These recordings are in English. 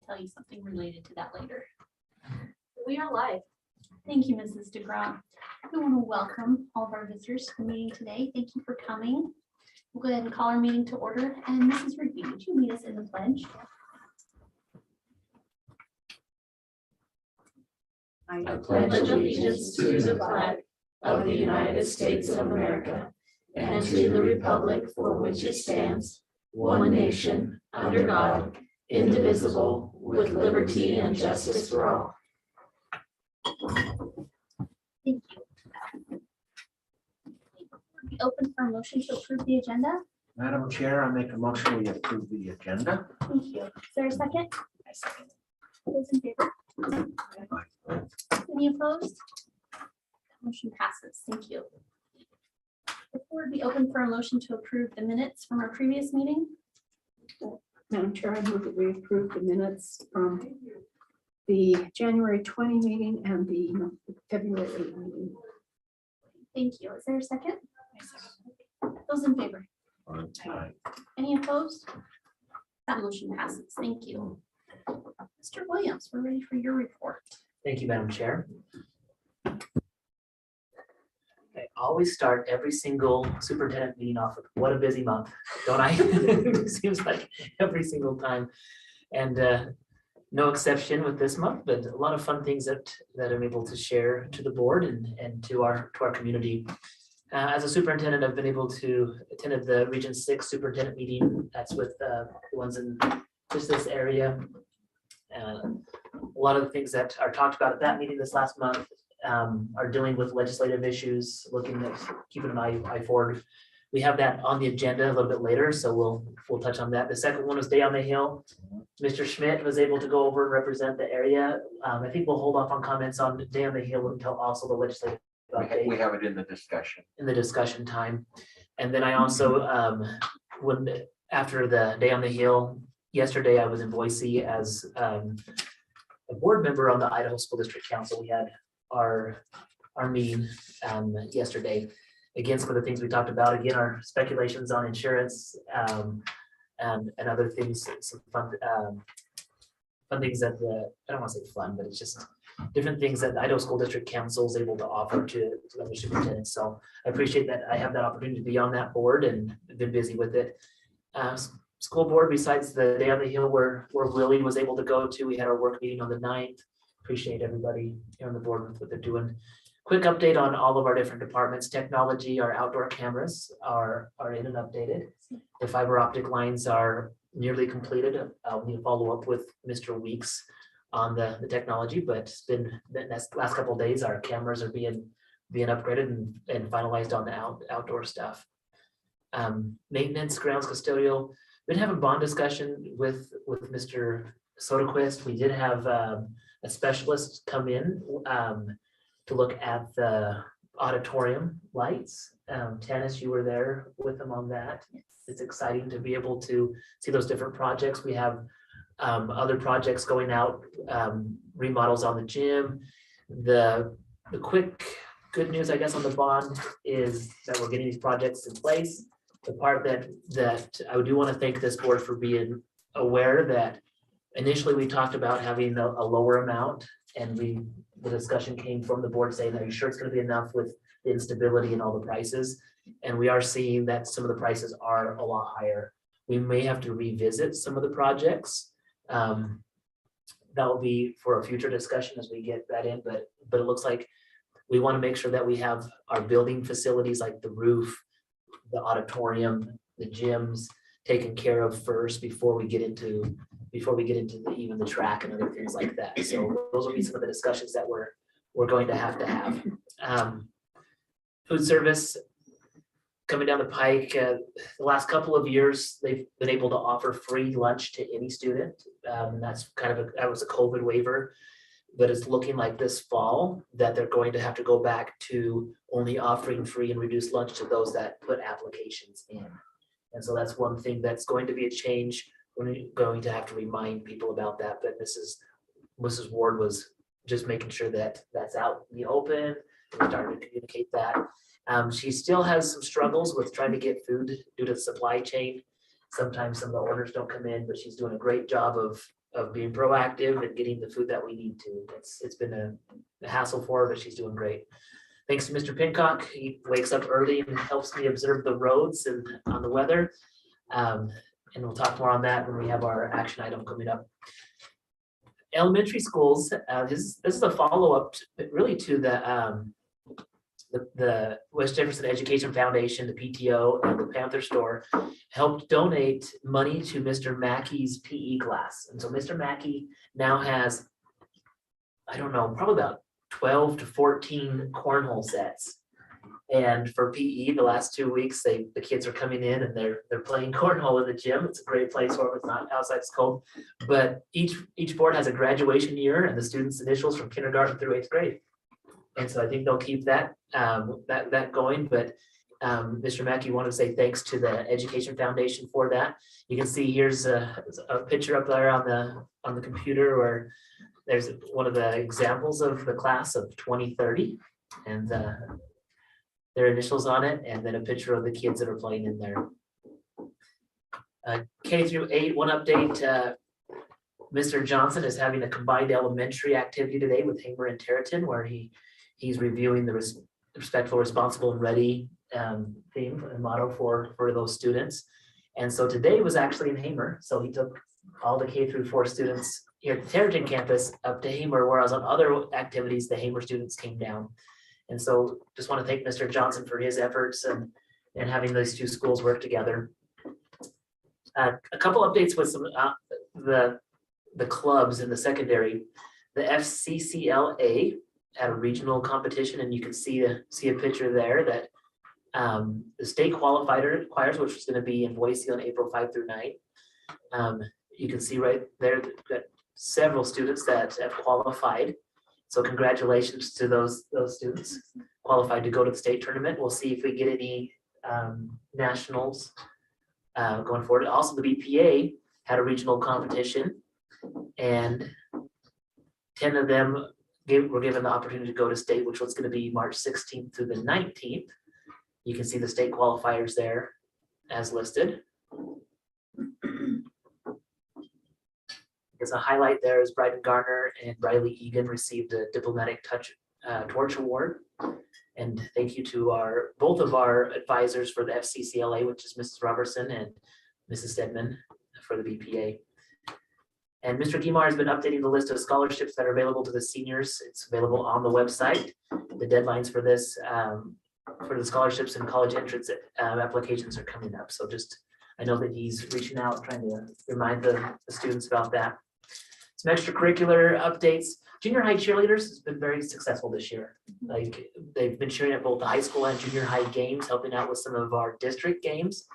tell you something related to that later. We are live. Thank you, Mrs. DeGraw. We want to welcome all of our visitors to the meeting today. Thank you for coming. We'll go ahead and call our meeting to order. And Mrs. Rigby, would you lead us in the pledge? I pledge allegiance to the flag of the United States of America and to the republic for which it stands, one nation, under God, indivisible, with liberty and justice for all. Thank you. We open for a motion to approve the agenda. Madam Chair, I make a motion we approve the agenda. Thank you. Is there a second? I second. Those in favor? Any opposed? Motion passes. Thank you. The board be open for a motion to approve the minutes from our previous meeting. Madam Chair, I move that we approve the minutes from the January 20 meeting and the February 8 meeting. Thank you. Is there a second? Those in favor? Aye. Any opposed? That motion passes. Thank you. Mr. Williams, we're ready for your report. Thank you, Madam Chair. I always start every single superintendent meeting off with what a busy month, don't I? It seems like every single time. And no exception with this month, but a lot of fun things that I'm able to share to the board and to our community. As a superintendent, I've been able to attend the Region 6 superintendent meeting. That's with the ones in just this area. A lot of the things that are talked about at that meeting this last month are dealing with legislative issues, looking at keeping an eye forward. We have that on the agenda a little bit later, so we'll touch on that. The second one was Day on the Hill. Mr. Schmidt was able to go over and represent the area. I think we'll hold off on comments on Day on the Hill until also the legislative update. We have it in the discussion. In the discussion time. And then I also, after the Day on the Hill, yesterday I was in Boise as a board member on the Idaho School District Council. We had our meeting yesterday. Again, some of the things we talked about, again, our speculations on insurance and other things, some fun things that I don't want to say fun, but it's just different things that the Idaho School District Council is able to offer to other superintendents. So I appreciate that I have that opportunity to be on that board and been busy with it. School board, besides the Day on the Hill where Willie was able to go to, we had our work meeting on the 9th. Appreciate everybody here on the board with what they're doing. Quick update on all of our different departments. Technology, our outdoor cameras are in and updated. The fiber optic lines are nearly completed. I'll need to follow up with Mr. Weeks on the technology, but it's been the last couple of days, our cameras are being upgraded and finalized on the outdoor stuff. Maintenance, grounds custodial. Been having bond discussion with Mr. Soderquist. We did have a specialist come in to look at the auditorium lights. Tanis, you were there with them on that. It's exciting to be able to see those different projects. We have other projects going out, remodels on the gym. The quick good news, I guess, on the bond is that we're getting these projects in place. The part that I do want to thank this board for being aware that initially we talked about having a lower amount, and the discussion came from the board saying, are you sure it's going to be enough with the instability and all the prices? And we are seeing that some of the prices are a lot higher. We may have to revisit some of the projects. That will be for a future discussion as we get that in, but it looks like we want to make sure that we have our building facilities like the roof, the auditorium, the gyms taken care of first before we get into even the track and other things like that. So those will be some of the discussions that we're going to have. Food service coming down the pike. The last couple of years, they've been able to offer free lunch to any student. That's that was a COVID waiver, but it's looking like this fall that they're going to have to go back to only offering free and reduced lunch to those that put applications in. And so that's one thing that's going to be a change. We're going to have to remind people about that, but Mrs. Ward was just making sure that that's out in the open. We're starting to communicate that. She still has some struggles with trying to get food due to the supply chain. Sometimes some of the orders don't come in, but she's doing a great job of of being proactive and getting the food that we need to. It's been a hassle for her, but she's doing great. Thanks to Mr. Pincock. He wakes up early and helps me observe the roads and on the weather. And we'll talk more on that when we have our action item coming up. Elementary schools, this is a follow-up really to the West Jefferson Education Foundation, the PTO, and the Panther Store helped donate money to Mr. Mackey's PE class. And so Mr. Mackey now has, I don't know, probably about 12 to 14 cornhole sets. And for PE, the last 2 weeks, the kids are coming in and they're playing cornhole in the gym. It's a great place for them. It's not outside, it's cold. But each board has a graduation year and the students' initials from kindergarten through 8th grade. And so I think they'll keep that going. But Mr. Mackey wanted to say thanks to the Education Foundation for that. You can see here's a picture up there on the computer where there's one of the examples of the class of 2030 and their initials on it, and then a picture of the kids that are playing in there. K through 8, one update. Mr. Johnson is having a combined elementary activity today with Hamer and Territon, where he's reviewing the respectful, responsible, and ready theme and motto for those students. And so today was actually in Hamer. So he took all the K through 4 students here at the Territon campus up to Hamer, whereas on other activities, the Hamer students came down. And so just want to thank Mr. Johnson for his efforts and having those two schools work together. A couple updates with some the clubs in the secondary. The FCCLA had a regional competition, and you can see a picture there that the state qualifiers, which is going to be in Boise on April 5 through 9. You can see right there that several students that have qualified. So congratulations to those students qualified to go to the state tournament. We'll see if we get any nationals going forward. Also, the BPA had a regional competition, and 10 of them were given the opportunity to go to state, which was going to be March 16th through the 19th. You can see the state qualifiers there as listed. As a highlight there is Bryden Garner and Briley Egan received a Diplomatic Torch Award. And thank you to both of our advisors for the FCCLA, which is Mrs. Robertson and Mrs. Stedman for the BPA. And Mr. Guimar has been updating the list of scholarships that are available to the seniors. It's available on the website. The deadlines for this, for the scholarships and college entrance applications are coming up. So I know that he's reaching out, trying to remind the students about that. Some extracurricular updates. Junior high cheerleaders has been very successful this year. Like they've been cheering at both the high school and junior high games, helping out with some of our district games.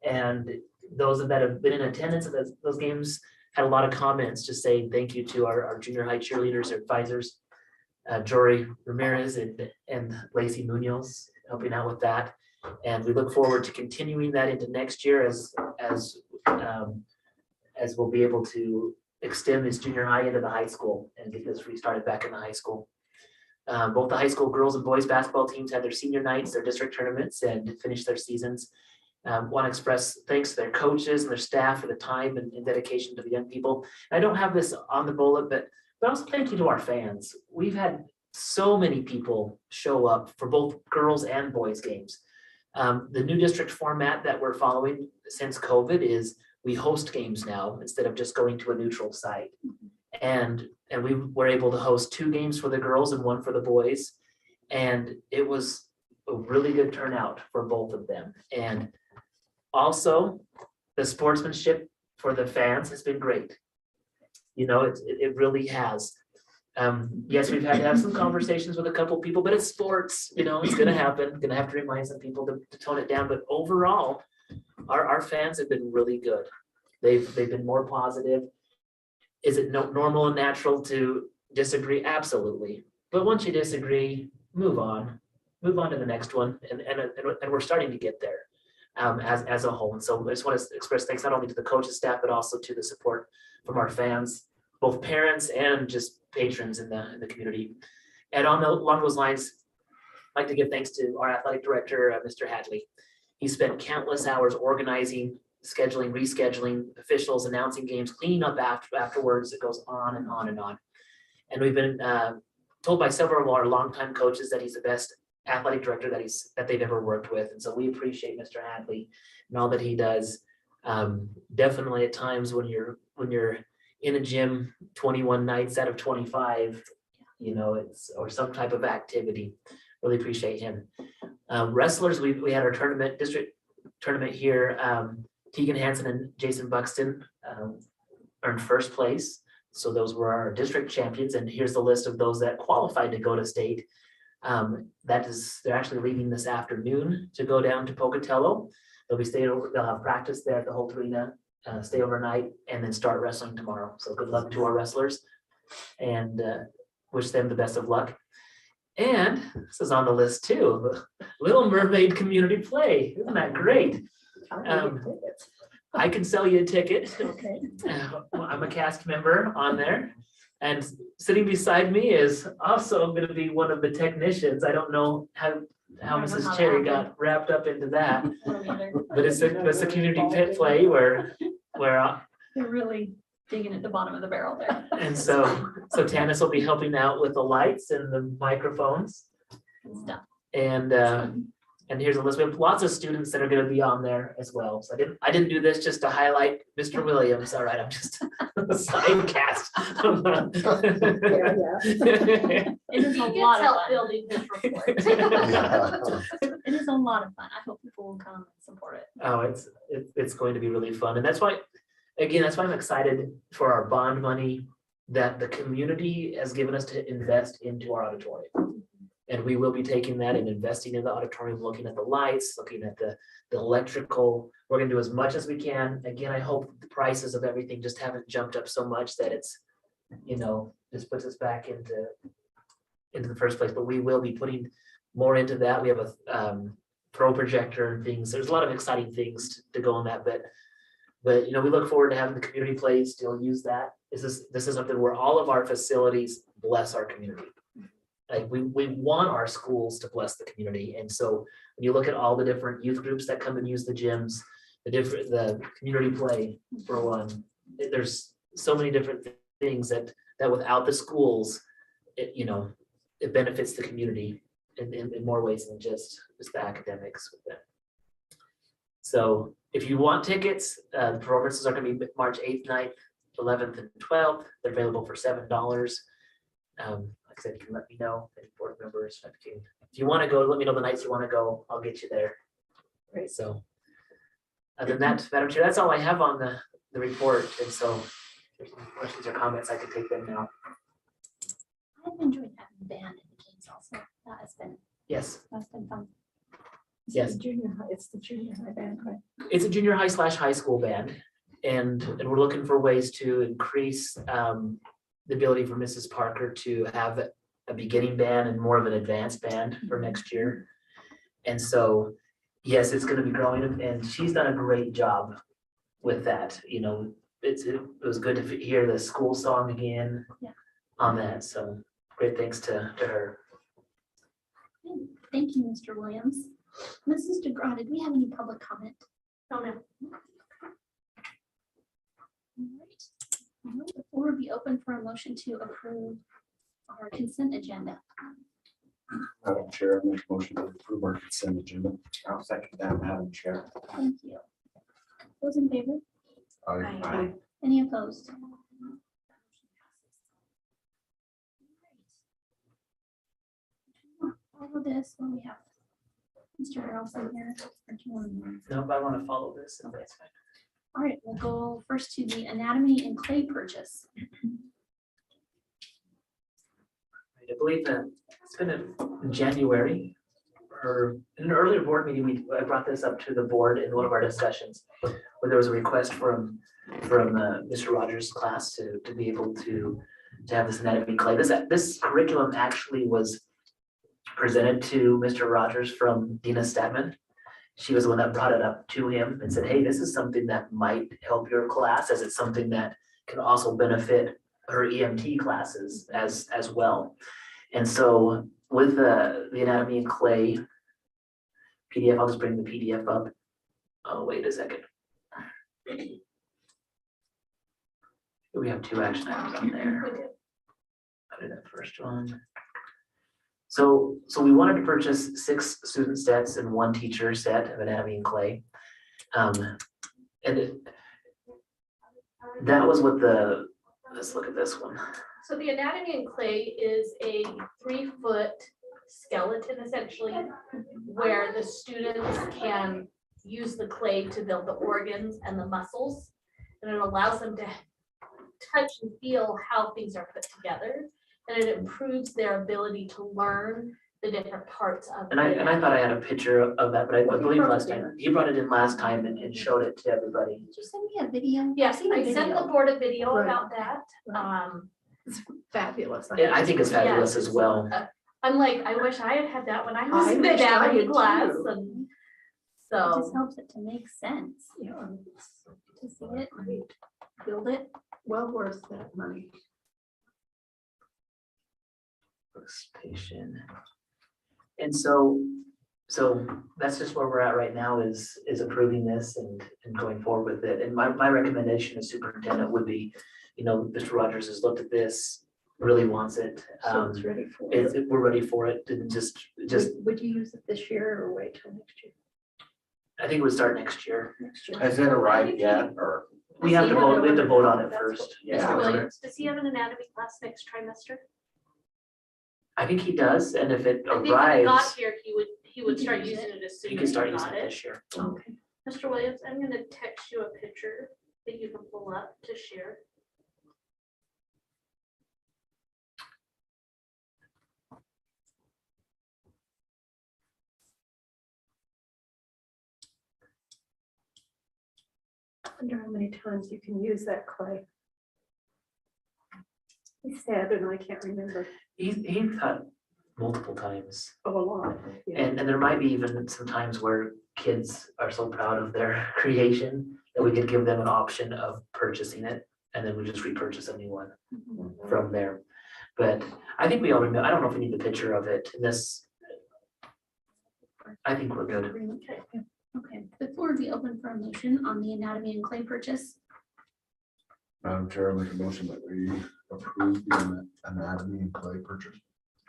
And those that have been in attendance at those games had a lot of comments just saying thank you to our junior high cheerleaders, our advisors, Jory Ramirez and Lacey Munoz helping out with that. And we look forward to continuing that into next year as we'll be able to extend this junior high into the high school and get this restarted back in the high school. Both the high school girls and boys basketball teams had their senior nights, their district tournaments, and finished their seasons. Want to express thanks to their coaches and their staff for the time and dedication to the young people. And I don't have this on the bullet, but also thank you to our fans. We've had so many people show up for both girls and boys games. The new district format that we're following since COVID is we host games now instead of just going to a neutral site. And we were able to host 2 games for the girls and 1 for the boys. And it was a really good turnout for both of them. And also the sportsmanship for the fans has been great. You know, it really has. Yes, we've had to have some conversations with a couple people, but it's sports, you know, it's going to happen. Going to have to remind some people to tone it down. But overall, our fans have been really good. They've been more positive. Is it normal and natural to disagree? Absolutely. But once you disagree, move on to the next one. And we're starting to get there as a whole. And so I just want to express thanks not only to the coaches staff, but also to the support from our fans, both parents and just patrons in the community. And along those lines, I'd like to give thanks to our athletic director, Mr. Hadley. He spent countless hours organizing scheduling, rescheduling, officials, announcing games, cleaning up afterwards. It goes on and on and on. And we've been told by several of our longtime coaches that he's the best athletic director that they've ever worked with. And so we appreciate Mr. Hadley and all that he does. Definitely at times when you're in a gym 21 nights out of 25, or some type of activity. Really appreciate him. Wrestlers, we had our district tournament here. Tegan Hansen and Jason Buxton earned first place. So those were our district champions. And here's the list of those that qualified to go to state. They're actually leaving this afternoon to go down to Pocatello. They'll have practice there at the Holt Arena, stay overnight, and then start wrestling tomorrow. So good luck to our wrestlers, and wish them the best of luck. And this is on the list too, Little Mermaid Community Play. Isn't that great? I can sell you a ticket. Okay. I'm a cast member on there. And sitting beside me is also going to be one of the technicians. I don't know how I don't know Mrs. how Cherry that got wrapped up into that, I don't either. but it's a community pit play where They're really digging at the bottom of the barrel there. and so Tanis will be helping out with the lights and the microphones. Good stuff. And here's a list. We have lots of students that are going to be on there as well. So I didn't do this just to highlight Mr. Williams. All right, I'm just a side cast. It is a He lot gets of help fun. building his report. It is a lot of fun. I hope people will come and support it. Oh, it's going to be really fun. And that's why I'm excited for our bond money that the community has given us to invest into our auditorium. And we will be taking that and investing in the auditorium, looking at the lights, looking at the electrical. We're gonna do as much as we can. Again, I hope the prices of everything just haven't jumped up so much that it's, just puts us back into the first place. But we will be putting more into that. We have a throw projector and things. There's a lot of exciting things to go on that, but we look forward to having the community plays still use that. This is something where all of our facilities bless our community. Like we want our schools to bless the community. And so when you look at all the different youth groups that come and use the gyms, the community play for one, there's so many different things that without the schools, it benefits the community in more ways than just the academics with them. So if you want tickets, the performances are going to be March 8th, 9th, 11th, and 12th. They're available for $7. Like I said, you can let me know, any board members. If you want to go, let me know the nights you want to go. I'll get you there. Great. So other than that, Madam Chair, that's all I have on the report. And so if there's any questions or comments, I can take them now. I've enjoyed having band in the games also. That's been fun. Yes, It's the junior high band, right? it's a junior high/high school band. And we're looking for ways to increase the ability for Mrs. Parker to have a beginning band and more of an advanced band for next year. And so, yes, it's going to be growing, and she's done a great job with that. It was good to hear the school song again on that. So great thanks to her. Thank you, Mr. Williams. Mrs. DeGraw, did we have any public comment? Oh, no. All right. Well, the floor would be open for a motion to approve our consent agenda. Madam Chair, I make a motion to approve our consent agenda. I'll second that, Madam Chair. Thank you. Those in favor? Aye. Any opposed? All of this, when we have Mr. Harrelson here. or do you want to- No, but I want to follow this. and that's fine. All right, we'll go first to the anatomy and clay purchase. I believe that it's been in January or in an earlier board meeting, I brought this up to the board in one of our discussions, where there was a request from Mr. Rogers' class to be able to have this anatomy clay. This curriculum actually was presented to Mr. Rogers from Dina Stadman. She was the one that brought it up to him and said, hey, this is something that might help your class, as it's something that can also benefit her EMT classes as well. And so with the anatomy and clay PDF, I'll just bring the PDF up. Oh, wait a second. We have 2 action items on there. I did that first one. So we wanted to purchase 6 student sets and 1 teacher set of anatomy and clay. That was what let's look at this one. So the anatomy and clay is a 3-foot skeleton essentially, where the students can use the clay to build the organs and the muscles. And it allows them to touch and feel how things are put together. And it improves their ability to learn the different parts of. And I thought I had a picture of that, but I Well, he believe brought last it in. time, he brought it in last time and showed it to everybody. Did you send me a video? Yes, I've seen a I sent the video. board a video Right. about that. Right. It's fabulous. Yeah, I think it's fabulous as well. I'm like, I wish I had had that when I was I in the wished I anatomy did class too. and It just so. helps it to make sense, Yeah, to see it, and build it. well worth that money. Participation. And so that's just where we're at right now is approving this and going forward with it. And my recommendation as superintendent would be, Mr. Rogers has looked at this, really wants it. So it's ready for it. We're ready for it, and just, Would you use it this year or wait till next year? I think it would start next year. Next year. Has it arrived yet, or? We have to vote on it first. Yeah. Mr. Williams, does he have an anatomy class next trimester? I think he does, and if it I think when he got arrives, here, he would start using it as soon he as can he start using got it it. this year. Okay. Mr. Williams, I'm gonna text you a picture that you can pull up to share. I wonder how many times you can use that clay. He said, and I can't remember. He's cut multiple times. Oh, a lot. Yeah. And there might be even some times where kids are so proud of their creation that we could give them an option of purchasing it, and then we just repurchase a new one from there. But I think we all remember, I don't know if we need the picture of it in this. I think we're good. Okay, the floor would be open for a motion on the anatomy and clay purchase. Madam Chair, I make a motion that we approve the anatomy and clay purchase.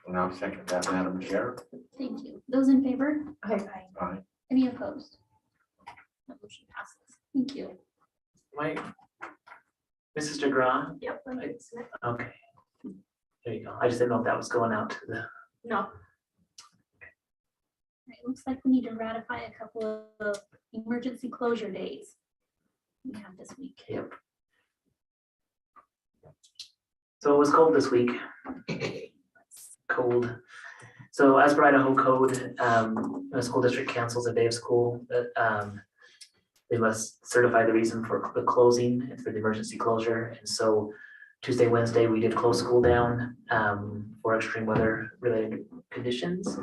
And I'll second that, Madam Chair. Thank you. Those in favor? Aye. Any opposed? That motion passes. Thank you. Mike? Mrs. DeGraw? Yep. Okay. There you go. I just didn't know if that was going out to the, No, It looks like we need to ratify a couple of emergency closure days we have this week. yep. So it was cold this week. Cold. So as per Idaho code, the school district cancels a day of school, they must certify the reason for the closing and for the emergency closure. And so Tuesday, Wednesday, we did close school down for extreme weather related conditions.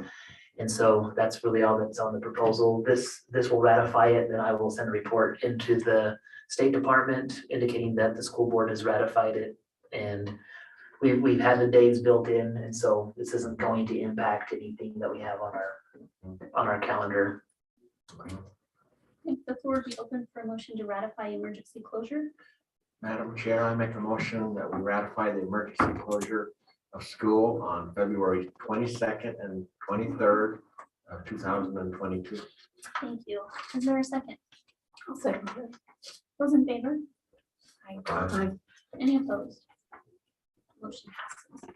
And so that's really all that's on the proposal. This will ratify it, then I will send a report into the State Department indicating that the school board has ratified it. And we've had the days built in, and so this isn't going to impact anything that we have on our calendar. Okay, the floor would be open for a motion to ratify emergency closure. Madam Chair, I make a motion that we ratify the emergency closure of school on February 22nd and 23rd of 2022. Thank you. Is there a second? I'll second it. Those in favor? Aye. Any opposed? Motion passes.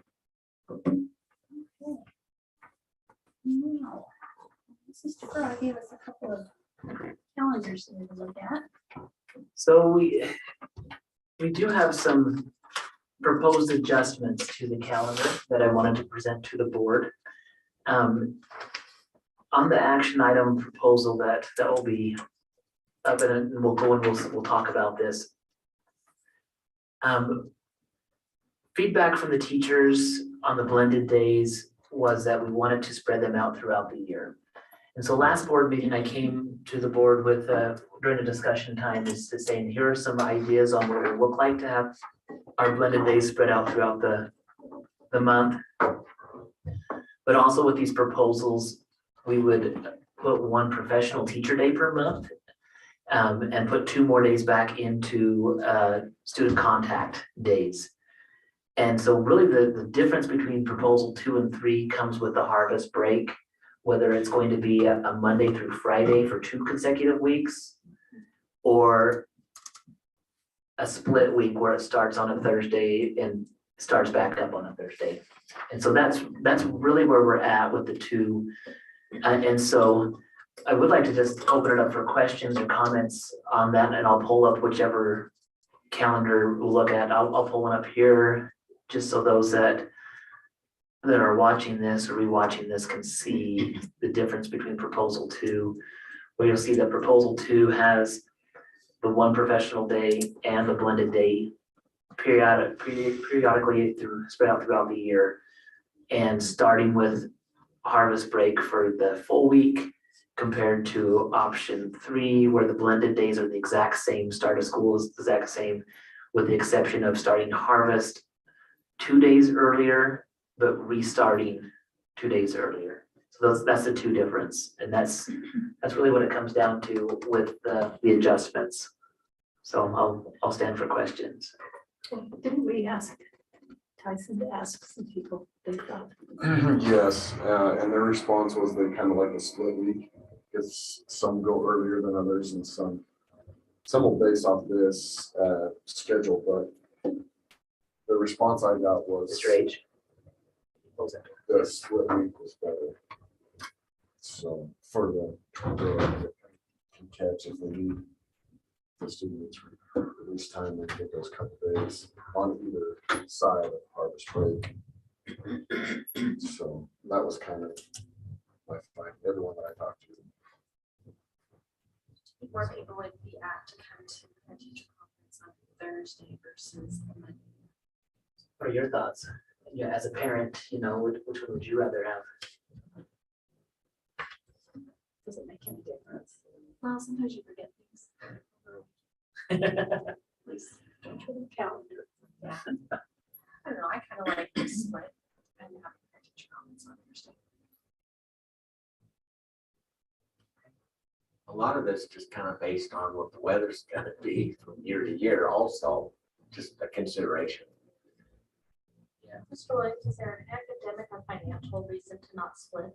Okay. Now, Mrs. DeGraw gave us a couple of calendars to look at. So we do have some proposed adjustments to the calendar that I wanted to present to the board. On the action item proposal that will be up, and we'll go and we'll talk about this. Feedback from the teachers on the blended days was that we wanted to spread them out throughout the year. And so last board meeting, I came to the board with, during the discussion time, is to saying, here are some ideas on what it would look like to have our blended days spread out throughout the month. But also with these proposals, we would put one professional teacher day per month. and put 2 more days back into student contact days. And so really the difference between proposal 2 and 3 comes with the harvest break, whether it's going to be a Monday through Friday for 2 consecutive weeks, or a split week where it starts on a Thursday and starts back up on a Thursday. And so that's really where we're at with the 2. And so I would like to just open it up for questions or comments on that, and I'll pull up whichever calendar we'll look at. I'll pull one up here just so those that are watching this or rewatching this can see the difference between proposal 2, where you'll see that proposal 2 has the 1 professional day and the blended day periodically spread out throughout the year, and starting with harvest break for the full week compared to option 3, where the blended days are the exact same, start of school is the exact same, with the exception of starting harvest 2 days earlier, but restarting 2 days earlier. So that's the 2 difference, and that's really what it comes down to with the adjustments. So I'll stand for questions. Didn't we ask Tyson to ask some people? They thought. Yes, and their response was they kind of like a split week, because some go earlier than others, and some will base off this schedule, but the response I got was Mr. H. the split week was better. So for the can catch if they need the students release time, they take those couple days on either side of harvest break. So that was kind of my find. Everyone that I talked to. More people would be apt to come to a teacher conference on Thursday versus Monday. What are your thoughts? Yeah, as a parent, which one would you rather have? Does it make any difference? Well, sometimes you forget things. Please don't show the calendar. Yeah. I don't know, I kind of like this split and having a teacher conference on Thursday. A lot of this just kind of based on what the weather's gonna be from year to year also, just a consideration. Mr. Williams, is there an academic or financial reason to not split?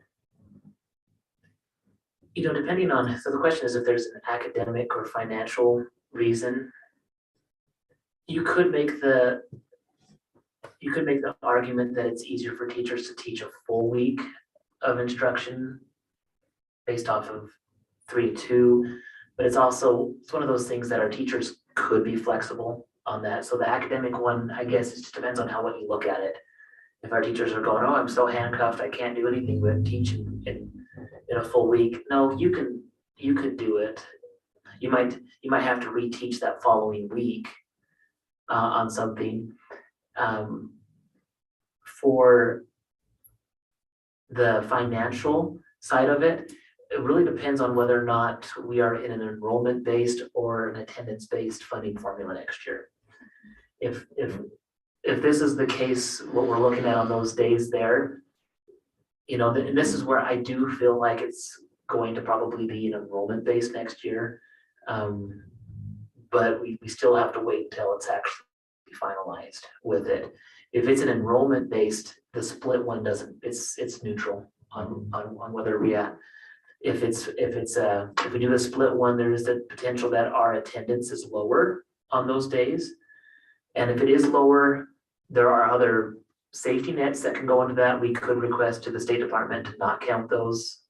Depending on, so the question is if there's an academic or financial reason, you could make the argument that it's easier for teachers to teach a full week of instruction based off of 3-2, but it's one of those things that our teachers could be flexible on that. So the academic one, I guess, it just depends on what you look at it. If our teachers are going, oh, I'm so handcuffed, I can't do anything but teach in a full week. No, you could do it. You might have to reteach that following week on something. For the financial side of it, it really depends on whether or not we are in an enrollment-based or an attendance-based funding formula next year. If this is the case, what we're looking at on those days there, and this is where I do feel like it's going to probably be an enrollment-based next year. But we still have to wait until it's actually finalized with it. If it's an enrollment-based, the split one doesn't, it's neutral on whether we if we do the split one, there is the potential that our attendance is lower on those days. And if it is lower, there are other safety nets that can go into that. We could request to the State Department to not count those.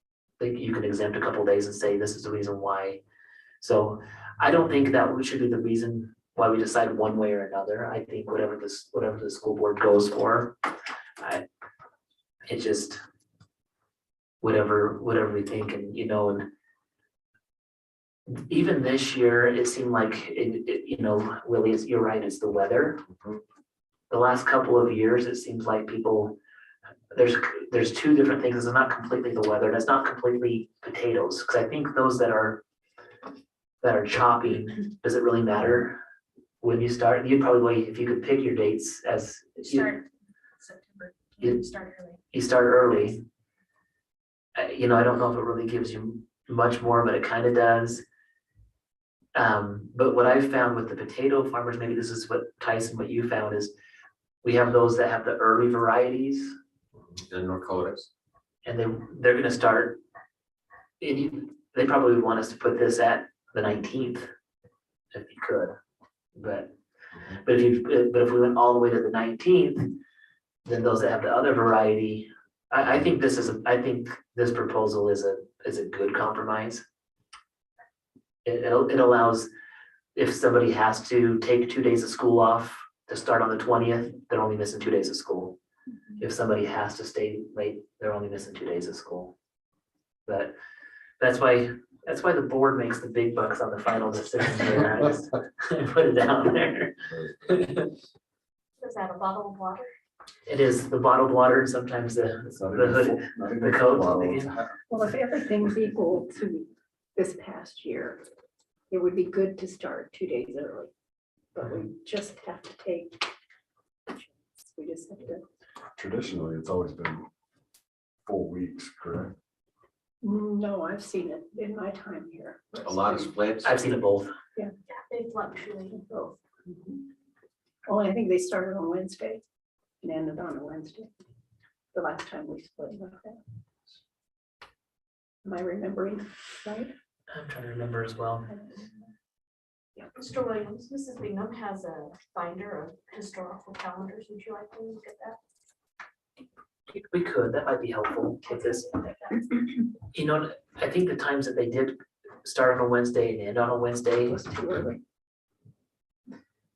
You can exempt a couple days and say this is the reason why. So I don't think that should be the reason why we decide one way or another. I think whatever the school board goes for, it just whatever we think, and even this year it seemed like Willie, you're right, it's the weather. The last couple of years it seems like people there's 2 different things. It's not completely the weather, and it's not completely potatoes, because I think those that are chopping, does it really matter when you start? You'd probably, if you could pick your dates as Start September. You- Start early. you start early. I don't know if it really gives you much more, but it kind of does. But what I've found with the potato farmers, maybe this is what Tyson, what you found is, we have those that have the early varieties, And North Dakotas. and they're gonna start. They probably would want us to put this at the 19th, if you could, but if we went all the way to the 19th, then those that have the other variety, I think this proposal is a good compromise. It allows, if somebody has to take 2 days of school off to start on the 20th, they're only missing 2 days of school. If somebody has to stay late, they're only missing 2 days of school. But that's why the board makes the big bucks on the final decision here. I just put it down there. Is that a bottle of water? It is the bottled water and sometimes the hood, the coat. Well, if everything's equal to this past year, it would be good to start 2 days early. But we just have to take. We just have to. Traditionally, it's always been 4 weeks, correct? No, I've seen it in my time here. A lot of splits. I've seen it both. They fluctuate both. Well, I think they started on Wednesday and ended on a Wednesday. The last time we split like that. Am I remembering right? I'm trying to remember as well. Mr. Williams, Mrs. Bingham has a binder of historical calendars. Would you like to look at that? We could, that might be helpful with this. You know, I think the times that they did start on a Wednesday and end on a Wednesday, It was too early.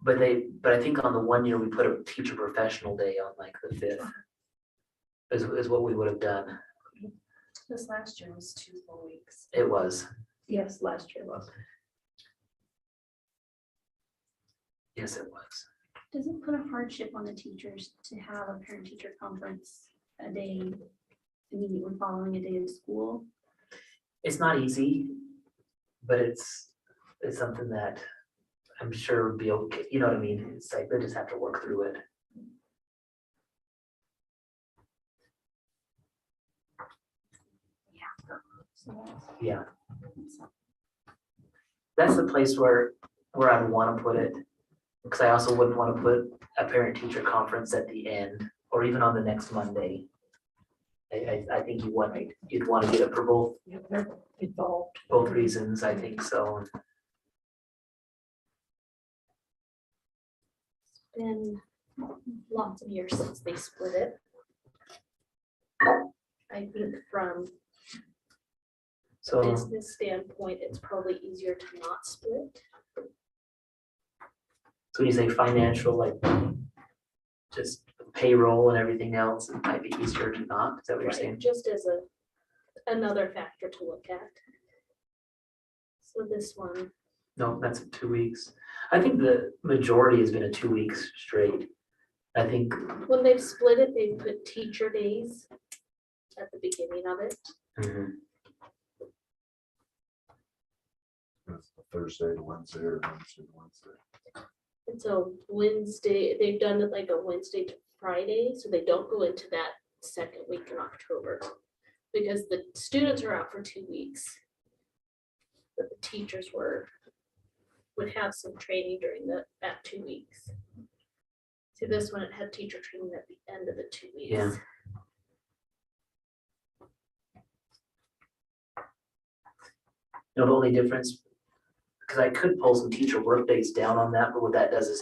but I think on the 1 year, we put a teacher professional day on like the 5th. Is what we would have done. This last year was 2 full weeks. It was, Yes, last year was. yes, it was. Does it put a hardship on the teachers to have a parent-teacher conference a day immediately following a day of school? It's not easy, but it's something that I'm sure would be okay. You know what I mean? It's like they just have to work through it. Yeah. That's the place where I'd want to put it. Because I also wouldn't want to put a parent-teacher conference at the end or even on the next Monday. I think you'd want to get it for They're involved. both reasons, I think so. Been lots of years since they split it. I think from So, business standpoint, it's probably easier to not split. so when you say financial, like just payroll and everything else, it might be easier to not, is that what you're saying? Just as another factor to look at. So this one, No, that's 2 weeks. I think the majority has been a 2 weeks straight. I think, when they've split it, they put teacher days at the beginning of it. It's Thursday to Wednesday or Wednesday to Wednesday. And so Wednesday, they've done it like a Wednesday to Friday, so they don't go into that second week in October. Because the students are out for 2 weeks. But the teachers would have some training during that 2 weeks. So this one, it had teacher training at the end of the 2 weeks. Yeah. you know, the only difference, because I could pull some teacher work days down on that, but what that does is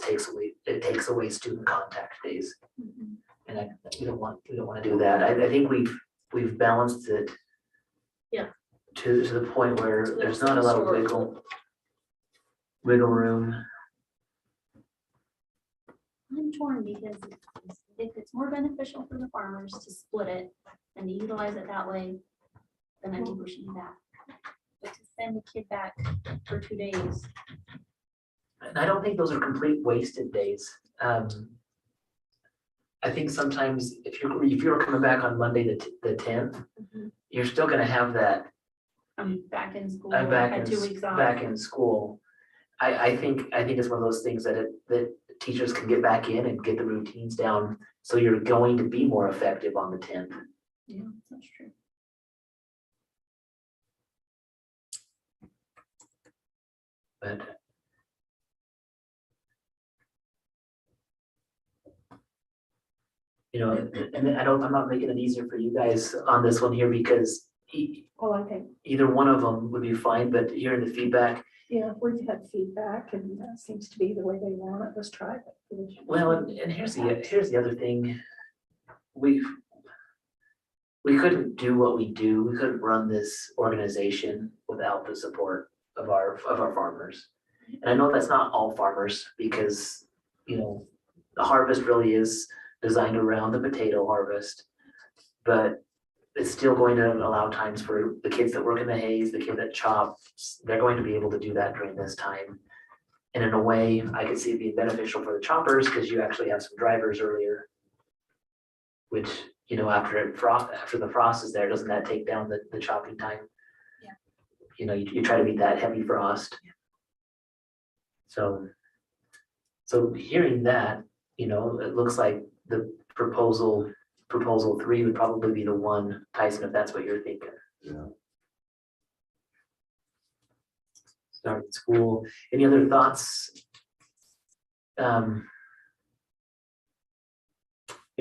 it takes away student contact days. Mhm. And we don't want to do that. I think we've balanced it. Yeah. To the point where So there's that's not a lot of historical. wiggle room. I'm torn because if it's more beneficial for the farmers to split it and to utilize it that way, then I think we should do that. But to send the kid back for 2 days, And I don't think those are complete wasted days. I think sometimes if you're coming back on Monday, the 10th, you're still gonna have that, I'm back in school, I'm back had in, 2 weeks off. back in school. I think it's one of those things that teachers can get back in and get the routines down, so you're going to be more effective on the 10th. Yeah, that's true. But and I'm not making it easier for you guys on this one here because Well, I think, either one of them would be fine, but hearing the feedback, yeah, we've had feedback and that seems to be the way they want it. Let's try it. well, and here's the other thing. We couldn't do what we do. We couldn't run this organization without the support of our farmers. And I know that's not all farmers because, the harvest really is designed around the potato harvest. But it's still going to allow times for the kids that work in the hays, the kid that chops, they're going to be able to do that during this time. And in a way, I could see it being beneficial for the choppers because you actually have some drivers earlier. Which, after the frost is there, doesn't that take down the chopping time? Yeah. You try to beat that heavy frost. So hearing that, it looks like the proposal 3 would probably be the one, Tyson, if that's what you're thinking. Yeah. Starting school. Any other thoughts?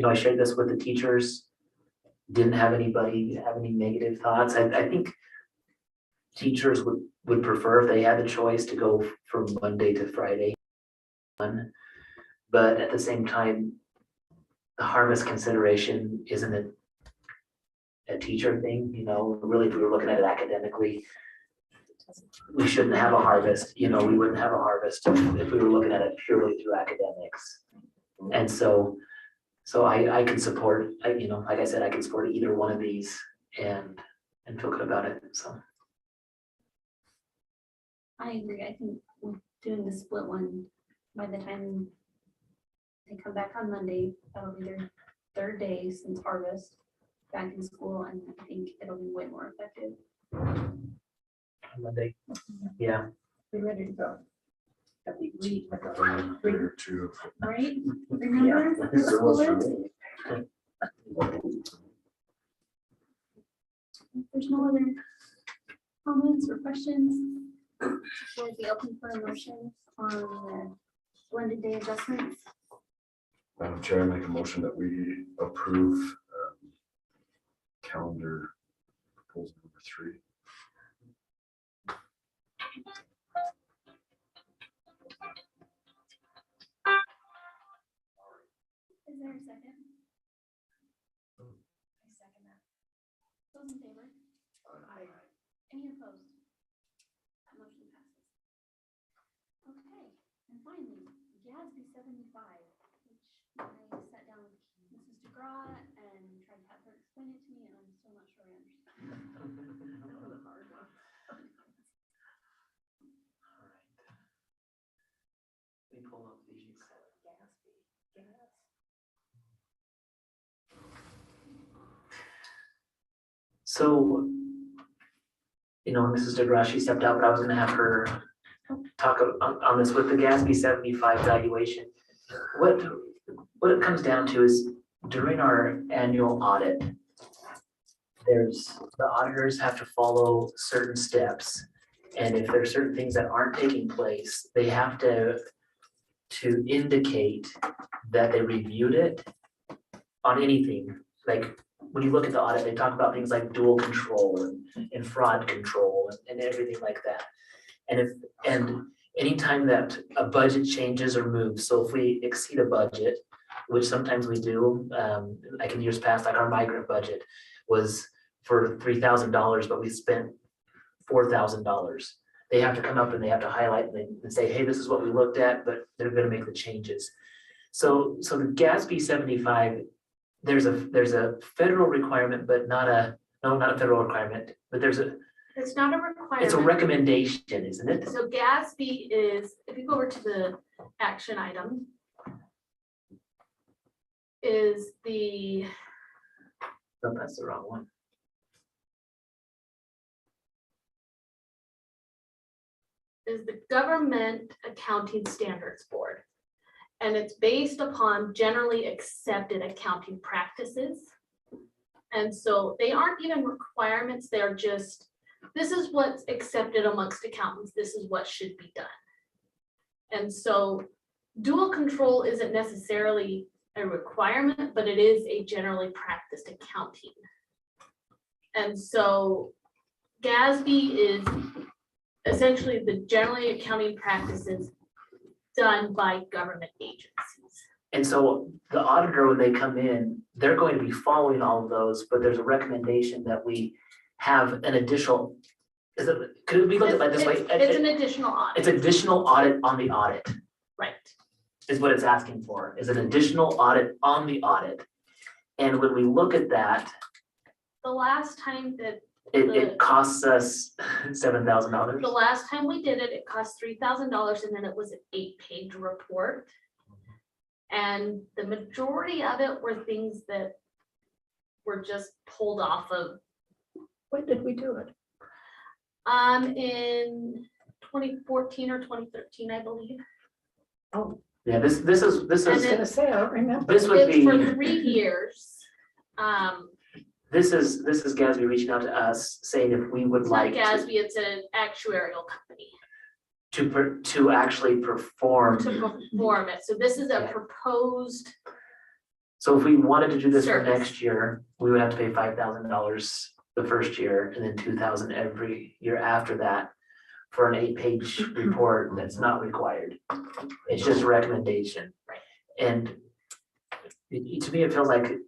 I shared this with the teachers. Didn't have anybody have any negative thoughts. I think teachers would prefer if they had the choice to go from Monday to Friday. But at the same time, the harvest consideration isn't a teacher thing, really, if we were looking at it academically, we shouldn't have a harvest, we wouldn't have a harvest if we were looking at it purely through academics. And so I can support, like I said, I can support either one of these and feel good about it, so. I agree. I think with doing the split one, by the time they come back on Monday, that'll be their third day since harvest back in school, and I think it'll be way more effective. Monday, yeah. Be ready to go. That'd be great. There too. Right? Remember? I think there was School is? for- If there's no other comments or questions, we'll be open for motions on the blended day adjustments. Madam Chair, I make a motion that we approve calendar proposal number 3. Is there a second? I second that. Those in favor? Any opposed? That motion passes. Okay, and finally, GASB 75, which I sat down with Mrs. DeGraw and tried to have her explain it to me, and I'm still not sure I understand. Let me pull up these. So, Mrs. DeGraw, she stepped out, but I was gonna have her talk on this with the GASB 75 valuation. What it comes down to is during our annual audit, the auditors have to follow certain steps. And if there are certain things that aren't taking place, they have to indicate that they reviewed it on anything. Like when you look at the audit, they talk about things like dual control and fraud control and everything like that. And anytime that a budget changes or moves, so if we exceed a budget, which sometimes we do, like in years past, like our migrant budget was for $3,000, but we spent $4,000. They have to come up and they have to highlight and say, hey, this is what we looked at, but they're gonna make the changes. So the GASB 75, there's a federal requirement, but not a federal requirement, but It's not a requirement. it's a recommendation, isn't it? So GASB is, if you go over to the action item, is the, No, that's the wrong one. Government Accounting Standards Board. And it's based upon generally accepted accounting practices. And so they aren't even requirements, they are just this is what's accepted amongst accountants, this is what should be done. And so dual control isn't necessarily a requirement, but it is a generally practiced accounting. And so GASB is essentially the generally accounting practices done by government agencies. And so the auditor, when they come in, they're going to be following all of those, but there's a recommendation that we have an additional, could it be looked at this way? It's an additional audit. It's additional audit on the audit, Right. is what it's asking for, is an additional audit on the audit. And when we look at that, The last time that, it costs us $7,000. the last time we did it, it cost $3,000 and then it was an 8-page report. And the majority of it were things that were just pulled off of, When did we do it? in 2014 or 2013, I believe. Oh, Yeah, this And is, I was then- gonna say, I don't remember. this would It's for be, 3 years. this is GASB reaching out to us saying if we would It's not like GASB, it's an actuarial company to actually perform. to perform it. So this is a Yeah. proposed, So if we wanted to do this for Service. next year, we would have to pay $5,000 the first year and then 2,000 every year after that for an 8-page report that's not required. It's just a recommendation. Right. And to me, it feels like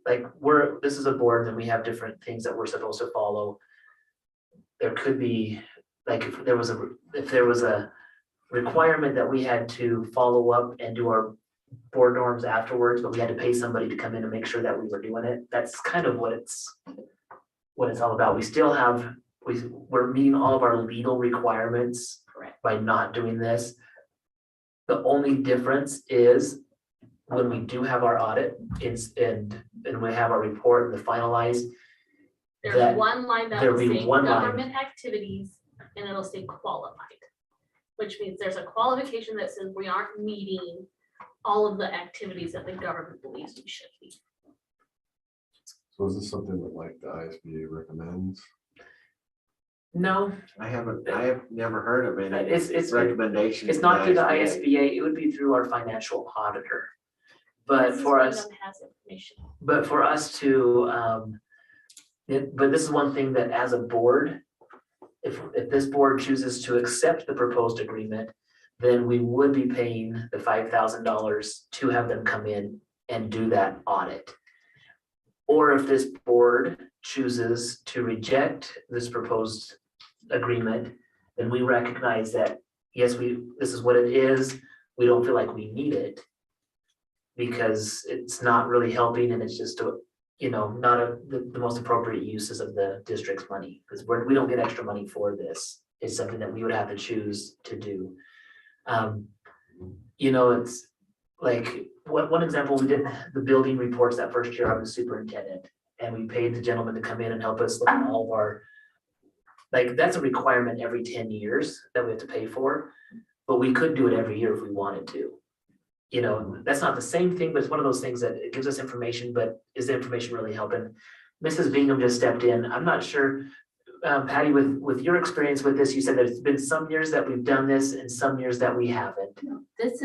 this is a board and we have different things that we're supposed to follow. There could be, like, if there was a requirement that we had to follow up and do our board norms afterwards, but we had to pay somebody to come in and make sure that we were doing it. That's kind of what it's all about. We still have, we're meeting all of our legal requirements Correct. by not doing this. The only difference is when we do have our audit, and we have our report and the finalized, there's That- one line that there'll will be say one line. government activities and it'll say qualified. Which means there's a qualification that says we aren't meeting all of the activities that the government believes we should be. So is this something that like the ISBA recommends? no, I have never heard of any it's recommendations. it's not through the ISBA. ISBA, it would be through our financial auditor. But Mrs. for us, Bingham has information. but for us to, but this is one thing that as a board, if this board chooses to accept the proposed agreement, then we would be paying the $5,000 to have them come in and do that audit. Or if this board chooses to reject this proposed agreement, then we recognize that, yes, this is what it is, we don't feel like we need it, because it's not really helping and it's just not the most appropriate uses of the district's money, because we don't get extra money for this. It's something that we would have to choose to do. It's like, one example, we did the building reports that first year I was superintendent, and we paid the gentleman to come in and help us look at all of our, like, that's a requirement every 10 years that we have to pay for, but we could do it every year if we wanted to. That's not the same thing, but it's one of those things that it gives us information, but is the information really helping? Mrs. Bingham just stepped in. I'm not sure, Patty, with your experience with this, you said there's been some years that we've done this and some years that we haven't. This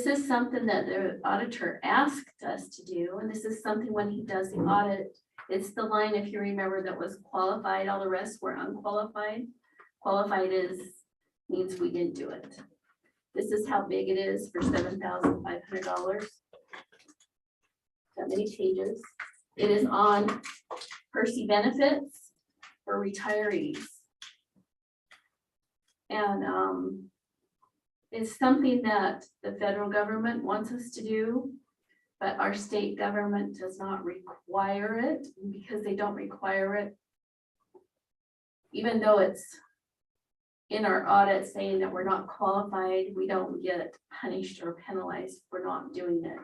is something that the auditor asked us to do, and this is something when he does the audit, it's the line, if you remember, that was qualified, all the rest were unqualified. Qualified means we didn't do it. This is how big it is for $7,500. That many pages. It is on Percy benefits for retirees. And it's something that the federal government wants us to do, but our state government does not require it. And because they don't require it, even though it's in our audit saying that we're not qualified, we don't get punished or penalized for not doing it.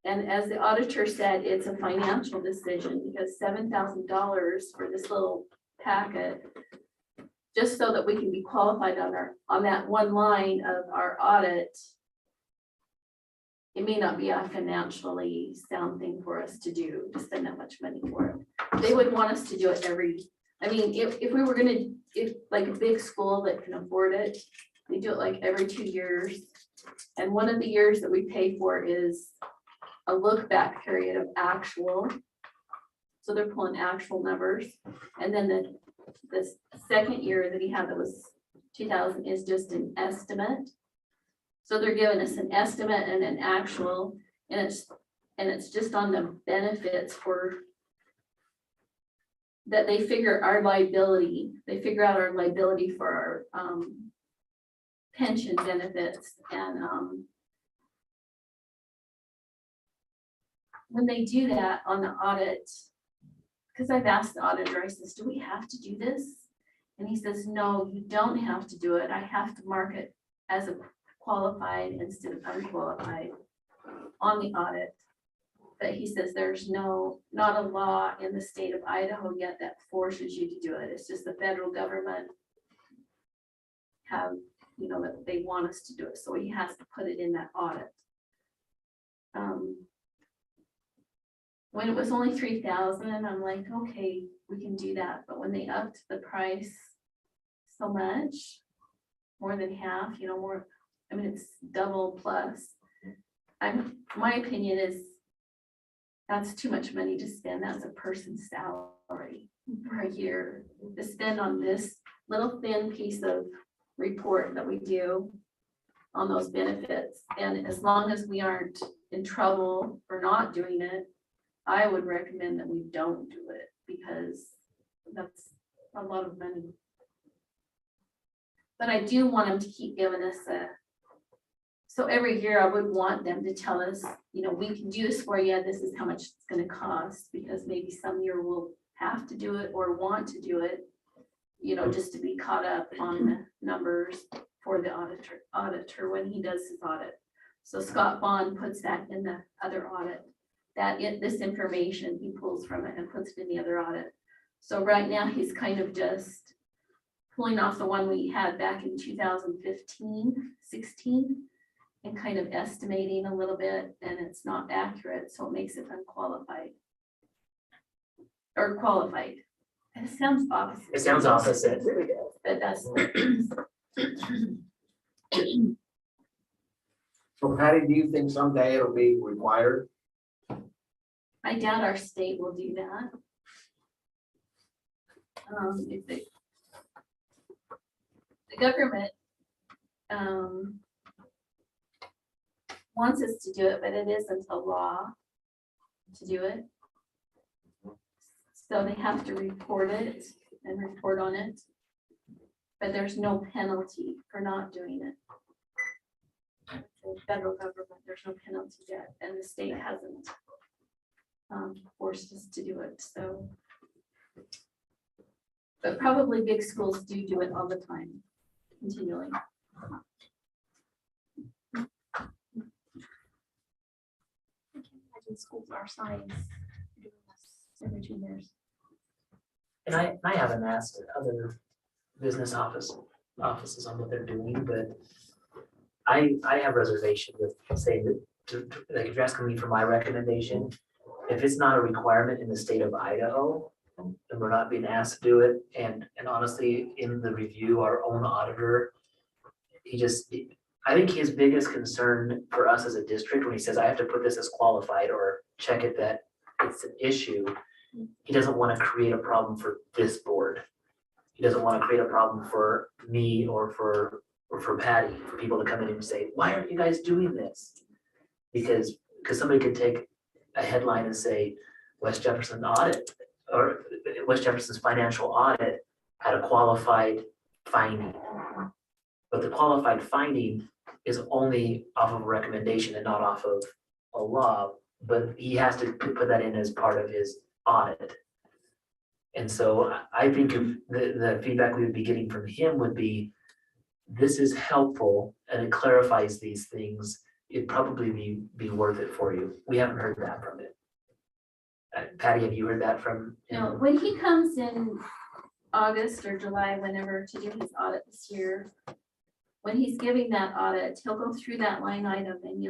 And as the auditor said, it's a financial decision, because $7,000 for this little packet, just so that we can be qualified on that one line of our audit, it may not be a financially sound thing for us to do, to spend that much money for it. They would want us to do it if we were gonna, if like a big school that can afford it, we do it like every 2 years. And one of the years that we pay for is a look back period of actual. So they're pulling actual numbers. And then the second year that he had that was 2000 is just an estimate. So they're giving us an estimate and an actual, and it's just on the benefits for that they figure our liability, they figure out our liability for our pension benefits. And when they do that on the audit, because I've asked the auditor, I says, do we have to do this? And he says, no, you don't have to do it. I have to mark it as a qualified instead of unqualified on the audit. But he says there's not a law in the state of Idaho yet that forces you to do it. It's just the federal government have, that they want us to do it. So he has to put it in that audit. When it was only 3,000, I'm like, okay, we can do that. But when they upped the price so much, more than half, more, it's double plus. My opinion is that's too much money to spend. That's a person's salary for a year to spend on this little thin piece of report that we do on those benefits. And as long as we aren't in trouble for not doing it, I would recommend that we don't do it because that's a lot of money. But I do want them to keep giving us so every year I would want them to tell us, we can do this for you. This is how much it's going to cost, because maybe some year we'll have to do it or want to do it, just to be caught up on the numbers for the auditor when he does his audit. So Scott Bond puts that in the other audit, this information he pulls from it and puts it in the other audit. So right now he's kind of just pulling off the one we had back in 2015, 16, and kind of estimating a little bit, and it's not accurate, so it makes it unqualified. Or qualified. It sounds opposite. It sounds opposite. But that's. So Patty, do you think someday it'll be required? I doubt our state will do that. If the government wants us to do it, but it isn't a law to do it. So they have to report it and report on it, but there's no penalty for not doing it. The federal government, there's no penalty yet, and the state hasn't forced us to do it, so. But probably big schools do it all the time, continually. Imagine schools our size doing this every 2 years. And I haven't asked other business offices on what they're doing, but I have reservation with saying that, like, if you're asking me for my recommendation, if it's not a requirement in the state of Idaho, and we're not being asked to do it, and honestly, in the review, our own auditor, I think his biggest concern for us as a district, when he says, I have to put this as qualified or check it that it's an issue, he doesn't want to create a problem for this board. He doesn't want to create a problem for me or for Patty, for people to come in and say, why aren't you guys doing this? Because somebody could take a headline and say, West Jefferson audit, or West Jefferson's financial audit had a qualified finding. But the qualified finding is only off of a recommendation and not off of a law, but he has to put that in as part of his audit. And so I think if the feedback we would be getting from him would be, this is helpful and it clarifies these things, it'd probably be worth it for you. We haven't heard that from it. Patty, have you heard that from him? No, when he comes in August or July, whenever, to do his audit this year, when he's giving that audit, he'll go through that line item and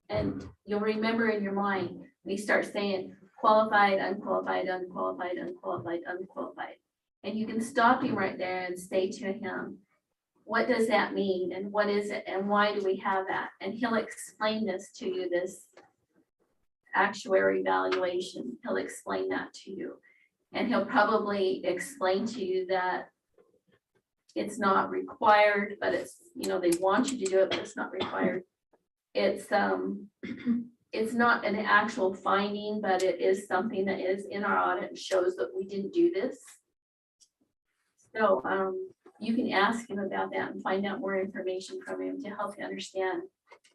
And you'll remember in your mind, we start saying qualified, unqualified, unqualified, unqualified, unqualified. And you can stop him right there and say to him, what does that mean? And what is it? And why do we have that? And he'll explain this to you, this actuary valuation. He'll explain that to you. And he'll probably explain to you that it's not required, but it's, you know, they want you to do it, but it's not required. It's not an actual finding, but it is something that is in our audit and shows that we didn't do this. So you can ask him about that and find out more information from him to help you understand.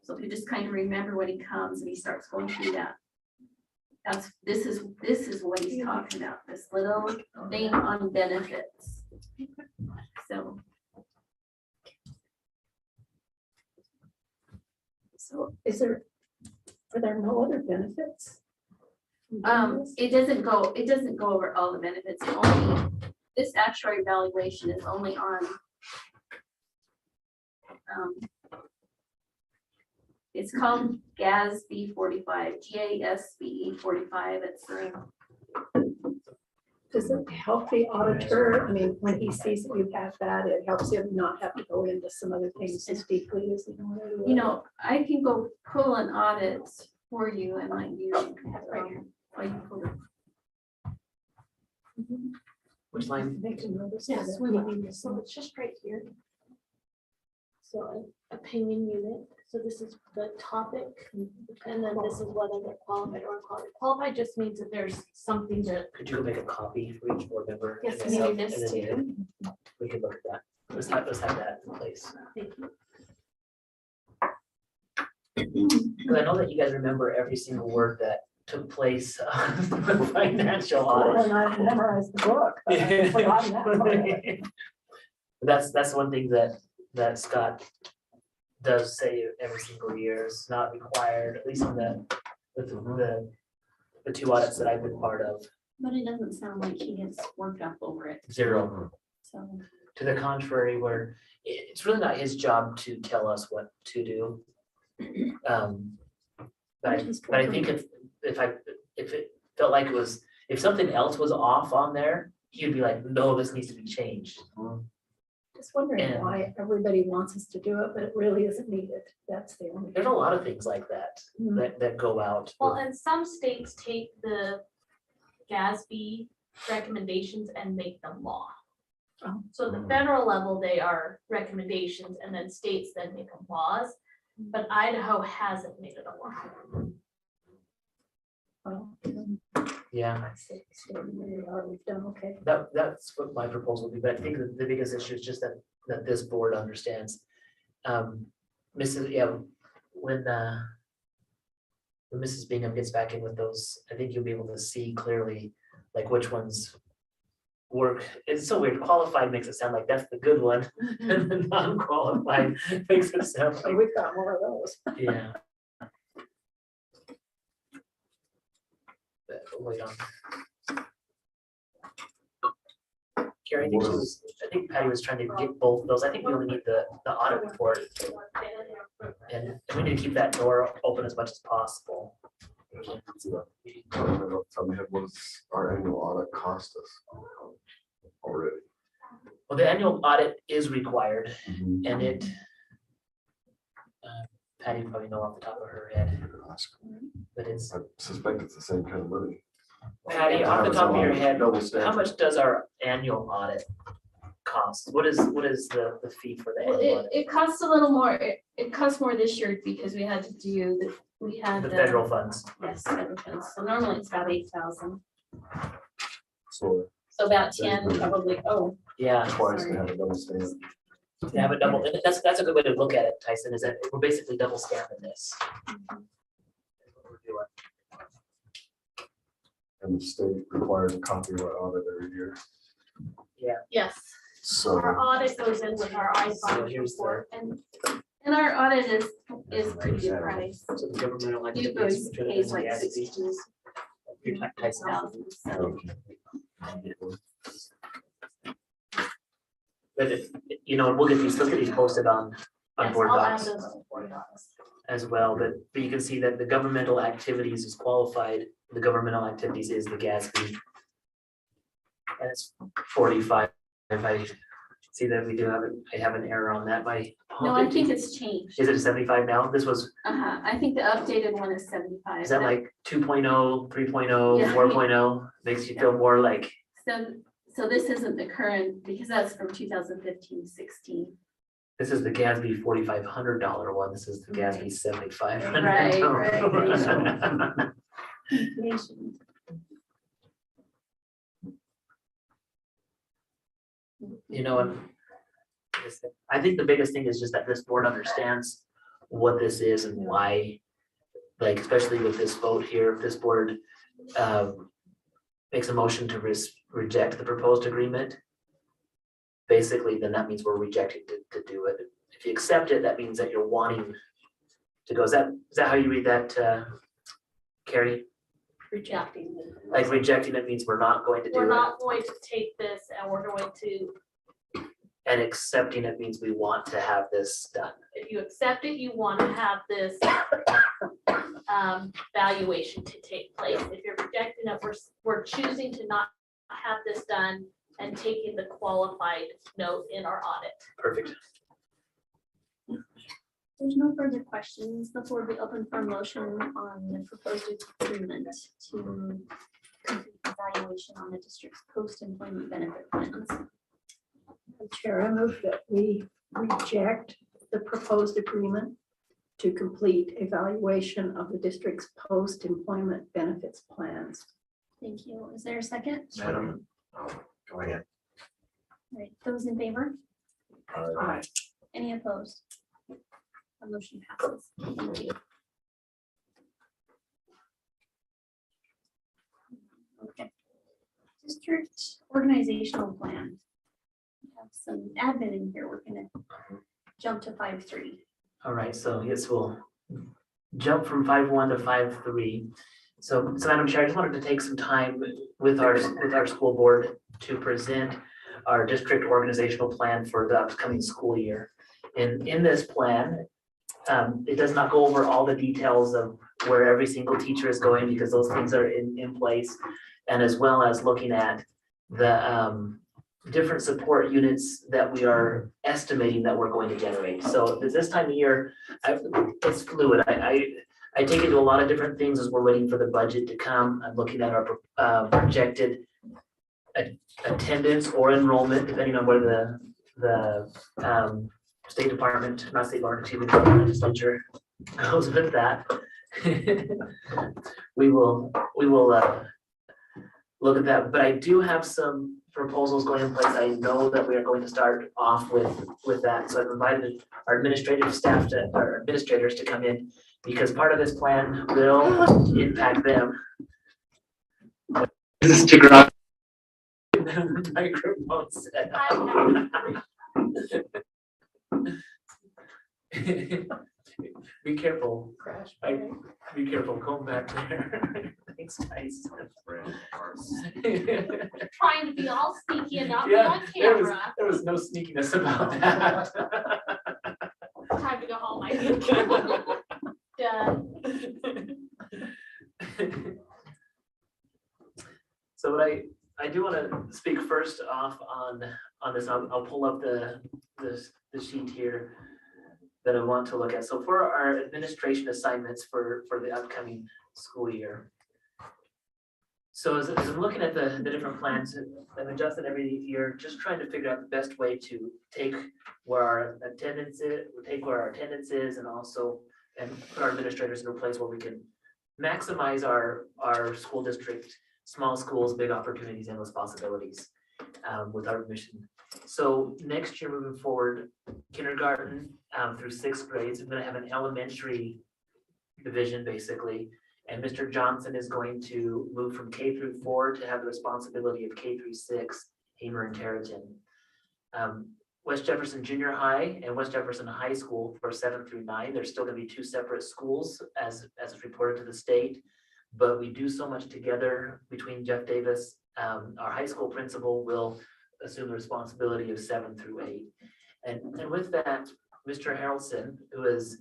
So if you just kind of remember when he comes and he starts going through that. This is what he's talking about, this little thing on benefits. So Are there no other benefits? it doesn't go over all the benefits. It only, this actuary valuation is only on it's called GASB 45, GASB 45. It's Does it help the auditor? I mean, when he sees that you have that, it helps him not have to go into some other things as deeply as he normally would. you know, I can go pull an audit for you and like you can have it right here. Or you can pull it. Which line? Make a notice. Yes, that we he will. needs So some- it's just right here. So opinion unit, so this is the topic, and then this is whether they're qualified or unqualified. Qualified just means that there's something to, Could you make a copy for each board member? yes, and maybe myself, this and then too. we can look at that. Let's have that in place. Thank you. Because I know that you guys remember every single word that took place on the financial Well, audit. and I memorized the book. but I've forgotten that part of it. That's one thing that Scott does say every single year. It's not required, at least in the two audits that I've been part of. But it doesn't sound like he gets worked up over it, Zero. so. To the contrary, where it's really not his job to tell us what to do. But I think if it felt like it was, if something else was off on there, he'd be like, no, this needs to be changed. Just wondering And- why everybody wants us to do it, but it really isn't needed. That's the only. There's a lot of things like that that go out. Well, and some states take the GASB recommendations and make them law. Oh. So at the federal level, they are recommendations, and then states then make them laws, but Idaho hasn't made it a law. Well, Yeah, we've done okay. that's what my proposal would be, but I think that the biggest issue is just that this board understands. Mrs. Yeah, when Mrs. Bingham gets back in with those, I think you'll be able to see clearly like which ones work. It's so weird. Qualified makes it sound like that's the good one, and the non-qualified makes it sound So like, we've got more of those. yeah. But wait on. Carrie, I think Patty was trying to get both of those. I think we only need the audit report, and we need to keep that door open as much as possible. Tell me what does our annual audit cost us already? Well, the annual audit is required, and it, Patty probably know off the top of her head, but it's, I suspect it's the same kind of money. Patty, off the top of your head, Double how stamp. much does our annual audit cost? What is the fee for the Well, annual audit? it costs a little more. It costs more this year because we had to do we had The federal funds. yes, federal funds. So normally it's about 8,000. So So about 10 probably. Oh, Yeah, twice they have a double stamp. they have a double, and that's a good way to look at it, Tyson, is that we're basically double stamping this. And the state requires a copy of our audit every year. Yes, So our audit goes in with our So iPhone here's the, report. and our audit is pretty good price. so the government like. You guys pays like 16,000. Tyson. So But if, we'll get these posted on Yes, board I'll add docs. those on board docs. as well, but you can see that the governmental activities is qualified, the governmental activities is the GASB. And it's 45. If I see that we do have, I have an error on that, my. No, I think it's changed. Is it 75 now? This was, I think the updated one is 75. is that like 2.0, 3.0, Yeah. 4.0? Makes you feel more like, So this isn't the current, because that's from 2015-16. this is the GASB $4,500 one, this is the GASB $7,500. Right. You know, and I think the biggest thing is just that this board understands what this is and why, like, especially with this vote here, if this board makes a motion to reject the proposed agreement, basically, then that means we're rejecting to do it. If you accept it, that means that you're wanting to go. Is that how you read that, Carrie? Rejecting. Like rejecting it means we're not going to do it. We're not going to take this and we're going to, And accepting it means we want to have this done. if you accept it, you want to have this valuation to take place. If you're rejecting it, we're choosing to not have this done and taking the qualified note in our audit. Perfect. There's no further questions. The floor will be open for a motion on the proposed agreement to complete evaluation on the district's post-employment benefit plans. Chair, I move that we reject the proposed agreement to complete evaluation of the district's post-employment benefits plans. Thank you. Is there a second? Madam, go ahead. All right, those in favor? Aye. Any opposed? The motion passes. Thank you. Okay. District organizational plan. We have some admin in here. We're gonna jump to 5.3. All right, so yes, we'll jump from 5.1 to 5.3. So Madam Chair, I just wanted to take some time with our school board to present our district organizational plan for the upcoming school year. In this plan, it does not go over all the details of where every single teacher is going because those things are in place. And as well as looking at the different support units that we are estimating that we're going to generate. So this time of year, it's fluid. I take into a lot of different things as we're waiting for the budget to come. I'm looking at our projected attendance or enrollment, depending on where the State Department, not State Department, excuse me, the legislature goes with that. We will look at that, but I do have some proposals going in place. I know that we are going to start off with that. So I've invited our administrative staff our administrators to come in because part of this plan will impact them. This is to grow. Microphone set. Be careful. Crash. Be careful, going back there. Thanks, guys. Trying to be all sneaky and not be Yeah, on camera. there was no sneakiness about that. Time to go home. I think. Done. So what I do want to speak first off on this. I'll pull up the sheet here that I want to look at. So for our administration assignments for the upcoming school year. So as I'm looking at the different plans, I've adjusted every year, just trying to figure out the best way to take where our attendance is, and also put our administrators in a place where we can maximize our school district, small schools, big opportunities, endless possibilities with our mission. So next year moving forward, kindergarten through 6th grades, I'm going to have an elementary division basically. And Mr. Johnson is going to move from K through 4 to have the responsibility of K through 6, Hamer and Tarleton. West Jefferson Junior High and West Jefferson High School for 7 through 9. There's still going to be 2 separate schools as it's reported to the state, but we do so much together between Jeff Davis. Our high school principal will assume the responsibility of 7 through 8. And with that, Mr. Harrelson, who has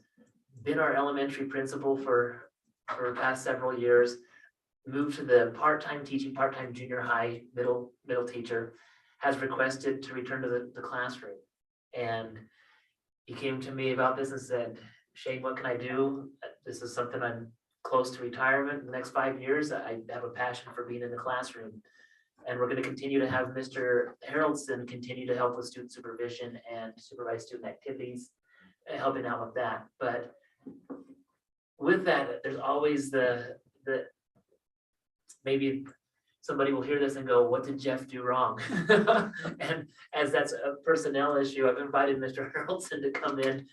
been our elementary principal for the past several years. Moved to the part-time teaching, part-time junior high, middle teacher, has requested to return to the classroom. And he came to me about this and said, Shane, what can I do? This is something I'm close to retirement in the next 5 years. I have a passion for being in the classroom. And we're going to continue to have Mr. Haroldson continue to help with student supervision and supervise student activities, helping out with that. But with that, there's always the maybe somebody will hear this and go, what did Jeff do wrong? And as that's a personnel issue, I've invited Mr. Haroldson to come in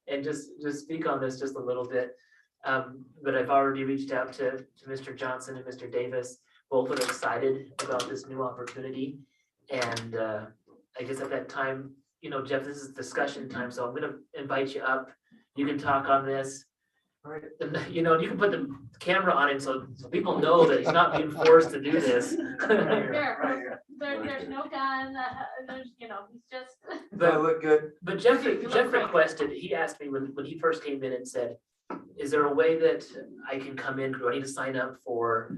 and just speak on this just a little bit. But I've already reached out to Mr. Johnson and Mr. Davis. Both are excited about this new opportunity. And I guess at that time, you know, Jeff, this is discussion time, so I'm gonna invite you up. You can talk on this. And, you know, you can put the camera on him so people know that he's not being forced to do this. There's no gun, there's, you know, he's just. Does that look good? But Jeff requested, he asked me when he first came in and said, is there a way that I can come in? Do I need to sign up for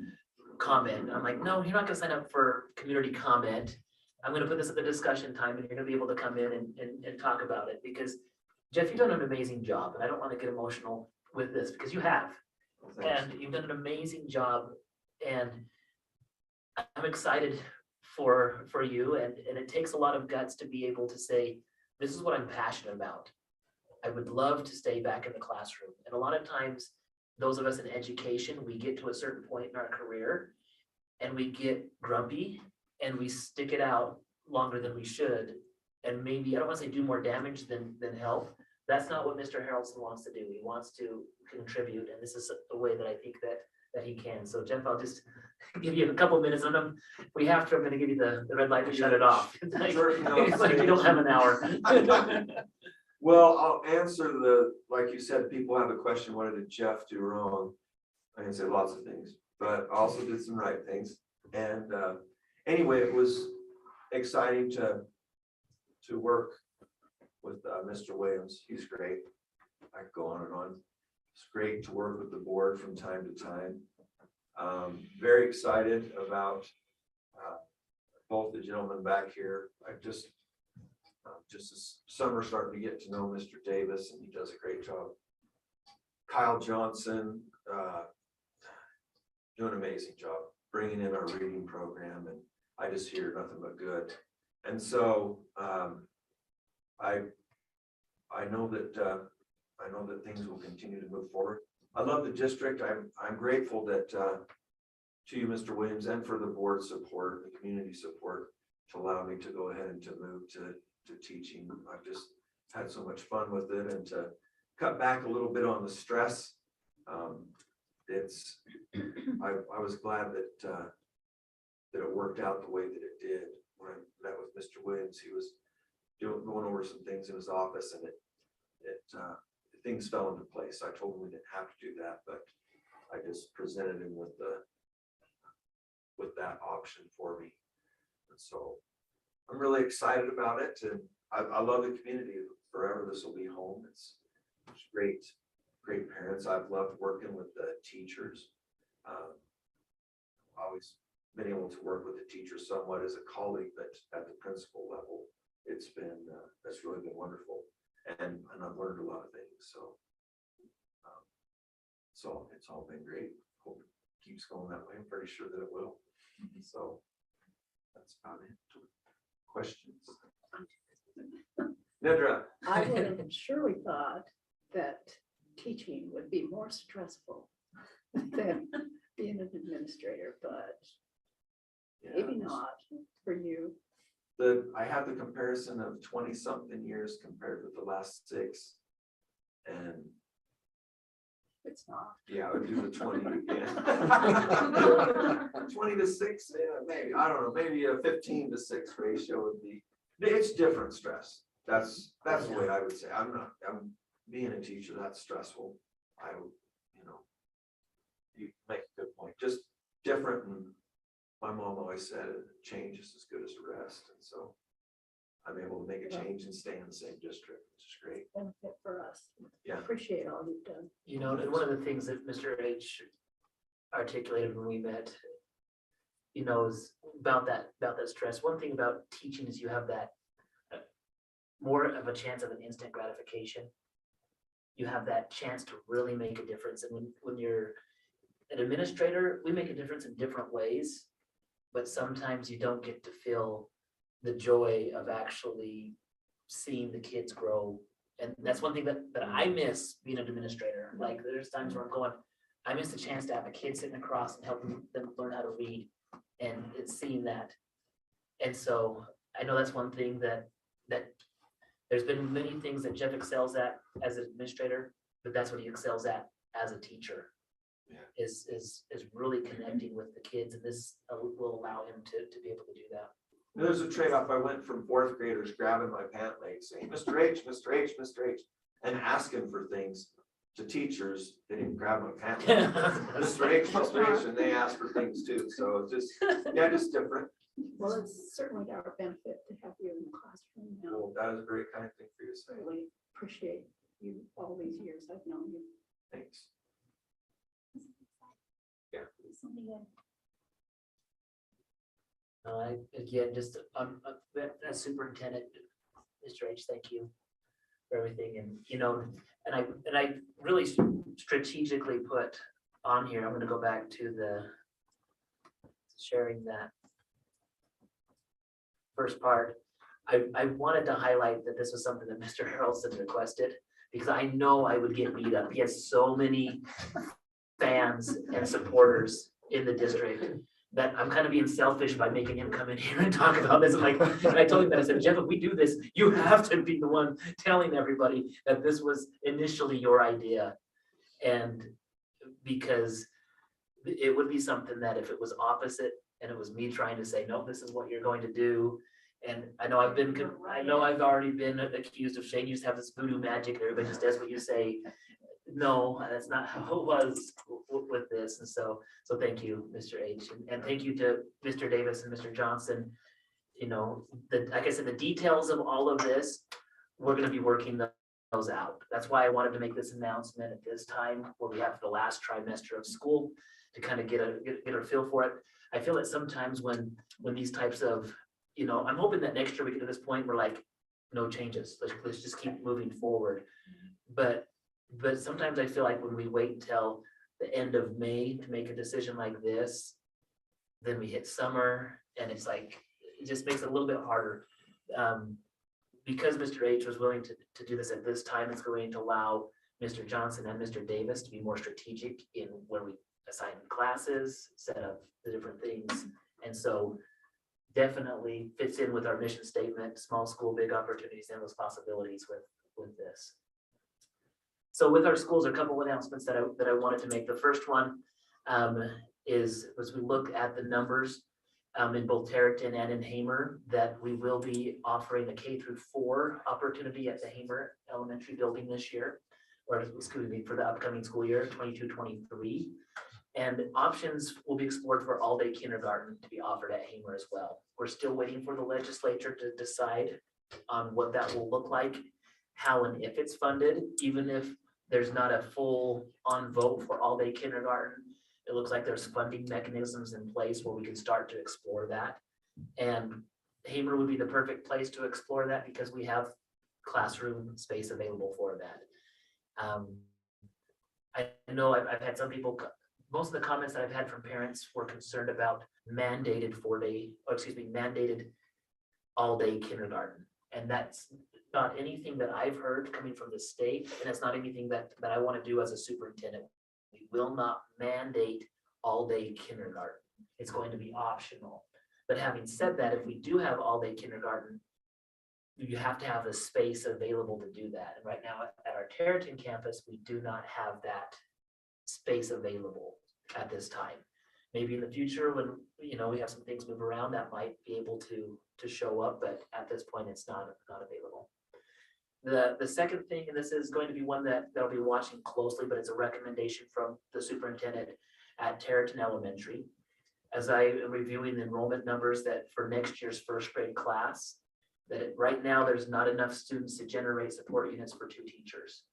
comment? I'm like, no, you're not gonna sign up for community comment. I'm gonna put this at the discussion time and you're gonna be able to come in and talk about it because Jeff, you've done an amazing job and I don't want to get emotional with this because you have. And you've done an amazing job and I'm excited for you and it takes a lot of guts to be able to say, this is what I'm passionate about. I would love to stay back in the classroom. And a lot of times, those of us in education, we get to a certain point in our career and we get grumpy and we stick it out longer than we should. And maybe, I don't want to say do more damage than help. That's not what Mr. Haroldson wants to do. He wants to contribute. And this is a way that I think that he can. So Jeff, I'll just give you a couple minutes and if we have to, I'm gonna give you the red light to shut it off. It's like you don't have an hour. Well, I'll answer like you said, people have a question, what did Jeff do wrong? I can say lots of things, but I also did some right things. And anyway, it was exciting to work with Mr. Williams. He's great. I could go on and on. It's great to work with the board from time to time. Very excited about both the gentlemen back here. Just this summer starting to get to know Mr. Davis and he does a great job. Kyle Johnson, doing an amazing job bringing in our reading program and I just hear nothing but good. And so I know that things will continue to move forward. I love the district. I'm grateful that to you, Mr. Williams, and for the board support, the community support to allow me to go ahead and to move to teaching. I've just had so much fun with it and to cut back a little bit on the stress. I was glad that it worked out the way that it did. When I met with Mr. Williams, he was going over some things in his office and things fell into place. I told him we didn't have to do that, but I just presented him with that option for me. And so I'm really excited about it, and I love the community. Forever this will be home. It's great parents. I've loved working with the teachers. Always been able to work with the teachers somewhat as a colleague, but at the principal level, it's really been wonderful, and I've learned a lot of things. So it's all been great. Hope it keeps going that way. I'm pretty sure that it will. So that's about it. Questions? Nedra. I would have surely thought that teaching would be more stressful than being an administrator, but maybe not for you. I have the comparison of 20-something years compared with the last 6, and It's not. yeah, I would do the 20 again. 20 to 6, yeah, maybe, I don't know, maybe a 15 to 6 ratio would be, it's different stress. That's the way I would say. I'm being a teacher, that's stressful. You make a good point, just different. And my mom always said change is as good as rest. And so I'm able to make a change and stay in the same district, which is great. Benefit for us. Yeah. Appreciate all you've done. You know, and one of the things that Mr. H articulated when we met, you know, is about that stress. One thing about teaching is you have that more of a chance of an instant gratification. You have that chance to really make a difference. And when you're an administrator, we make a difference in different ways, but sometimes you don't get to feel the joy of actually seeing the kids grow. And that's one thing that I miss being an administrator. Like there's times where I'm going, I miss the chance to have a kid sitting across and helping them learn how to read, and it's seeing that. And so I know that's one thing that there's been many things that Jeff excels at as an administrator, but that's what he excels at as a teacher. Yeah. Is really connecting with the kids, and this will allow him to be able to do that. There's a trade-off. I went from fourth graders grabbing my pant leg saying, Mr. H, Mr. H, Mr. H, and asking for things to teachers. They didn't grab my pant leg. Mr. H, Mr. H, and they ask for things too. So it's just, yeah, just different. Well, it's certainly our benefit to have you in the classroom now. Well, that is a very kind thing for you to say. Really appreciate you all these years I've known you. Thanks. Something good. Again, just as superintendent, Mr. H, thank you for everything. And you know, and I really strategically put on here, I'm going to go back to the sharing that first part. I wanted to highlight that this was something that Mr. Harrelson requested, because I know I would get beat up. He has so many fans and supporters in the district that I'm kind of being selfish by making him come in here and talk about this. I'm like, and I told him that, I said, Jeff, if we do this, you have to be the one telling everybody that this was initially your idea. And because it would be something that if it was opposite and it was me trying to say, no, this is what you're going to do. And I know I've already been accused of Shane, you just have this voodoo magic and everybody just does what you say. No, that's not how it was with this. And so thank you, Mr. H. And thank you to Mr. Davis and Mr. Johnson. You know, like I said, the details of all of this, we're going to be working those out. That's why I wanted to make this announcement at this time where we have the last trimester of school to kind of get a feel for it. I feel that sometimes when these types of, you know, I'm hoping that next year we get to this point where like, no changes. Let's just keep moving forward. But sometimes I feel like when we wait till the end of May to make a decision like this, then we hit summer and it's like, it just makes it a little bit harder. Because Mr. H was willing to do this at this time, it's going to allow Mr. Johnson and Mr. Davis to be more strategic in where we assign classes, set up the different things. And so definitely fits in with our mission statement, small school, big opportunities, and those possibilities with this. So with our schools, a couple of announcements that I wanted to make. The first one is as we look at the numbers in both Tarleton and in Hamer, that we will be offering a K-4 opportunity at the Hamer Elementary building this year, or excuse me, for the upcoming school year, 22-23. And options will be explored for all-day kindergarten to be offered at Hamer as well. We're still waiting for the legislature to decide on what that will look like, how and if it's funded, even if there's not a full on vote for all-day kindergarten. It looks like there's funding mechanisms in place where we can start to explore that. And Hamer would be the perfect place to explore that because we have classroom space available for that. I know I've had some people, most of the comments that I've had from parents were concerned about mandated mandated all-day kindergarten. And that's not anything that I've heard coming from the state, and it's not anything that I want to do as a superintendent. We will not mandate all-day kindergarten. It's going to be optional. But having said that, if we do have all-day kindergarten, you have to have the space available to do that. And right now at our Tarleton campus, we do not have that space available at this time. Maybe in the future when we have some things move around, that might be able to show up, but at this point it's not available. The second thing, and this is going to be one that I'll be watching closely, but it's a recommendation from the superintendent at Tarleton Elementary. As I am reviewing the enrollment numbers that for next year's first grade class, right now, there's not enough students to generate support units for 2 teachers.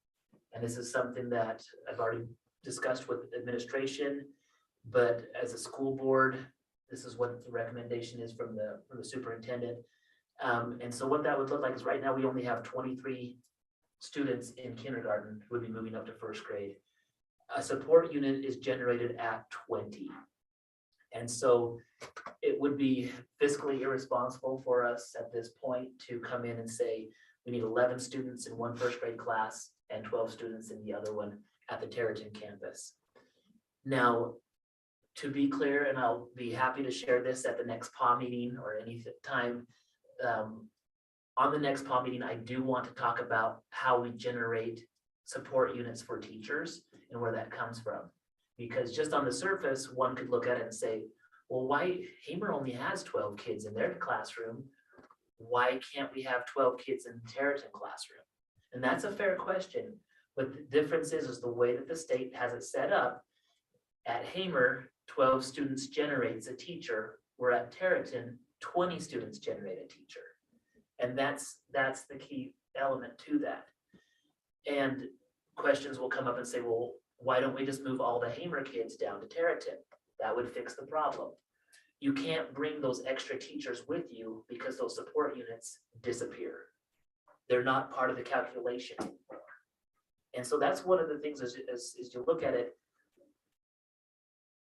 And this is something that I've already discussed with administration, but as a school board, this is what the recommendation is from the superintendent. And so what that would look like is right now, we only have 23 students in kindergarten who would be moving up to 1st grade. A support unit is generated at 20. And so it would be fiscally irresponsible for us at this point to come in and say, we need 11 students in one 1st grade class and 12 students in the other one at the Territon campus. Now, to be clear, and I'll be happy to share this at the next PAW meeting or any time, on the next PAW meeting, I do want to talk about how we generate support units for teachers and where that comes from. Because just on the surface, one could look at it and say, well, why Hamer only has 12 kids in their classroom? Why can't we have 12 kids in the Territon classroom? And that's a fair question. But the difference is the way that the state has it set up. At Hamer, 12 students generates a teacher, where at Territon, 20 students generate a teacher. And that's the key element to that. And questions will come up and say, well, why don't we just move all the Hamer kids down to Territon? That would fix the problem. You can't bring those extra teachers with you because those support units disappear. They're not part of the calculation anymore. And so that's one of the things as you look at it.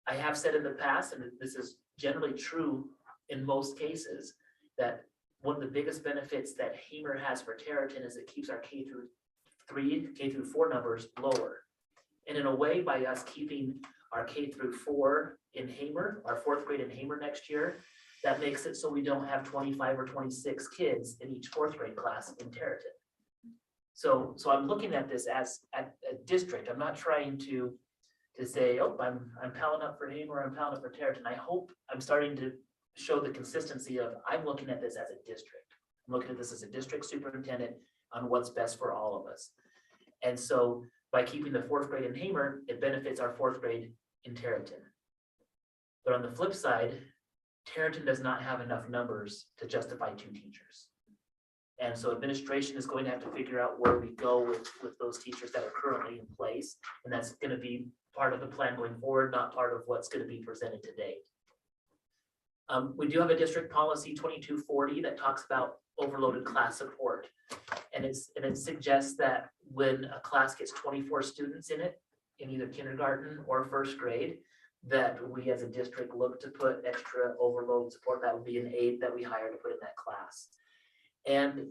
I have said in the past, and this is generally true in most cases, that one of the biggest benefits that Hamer has for Territon is it keeps our K through 4 numbers lower. And in a way, by us keeping our K through 4 in Hamer, our 4th grade in Hamer next year, that makes it so we don't have 25 or 26 kids in each 4th grade class in Territon. So I'm looking at this as a district. I'm not trying to say, oh, I'm palling up for Hamer, I'm palling up for Territon. I hope I'm starting to show the consistency of, I'm looking at this as a district. I'm looking at this as a district superintendent on what's best for all of us. And so by keeping the 4th grade in Hamer, it benefits our 4th grade in Territon. But on the flip side, Territon does not have enough numbers to justify 2 teachers. And so administration is going to have to figure out where we go with those teachers that are currently in place. And that's going to be part of the plan going forward, not part of what's going to be presented today. We do have a district policy 2240 that talks about overloaded class support. And it suggests that when a class gets 24 students in it, in either kindergarten or 1st grade, that we as a district look to put extra overload support. That would be an aide that we hire to put in that class. And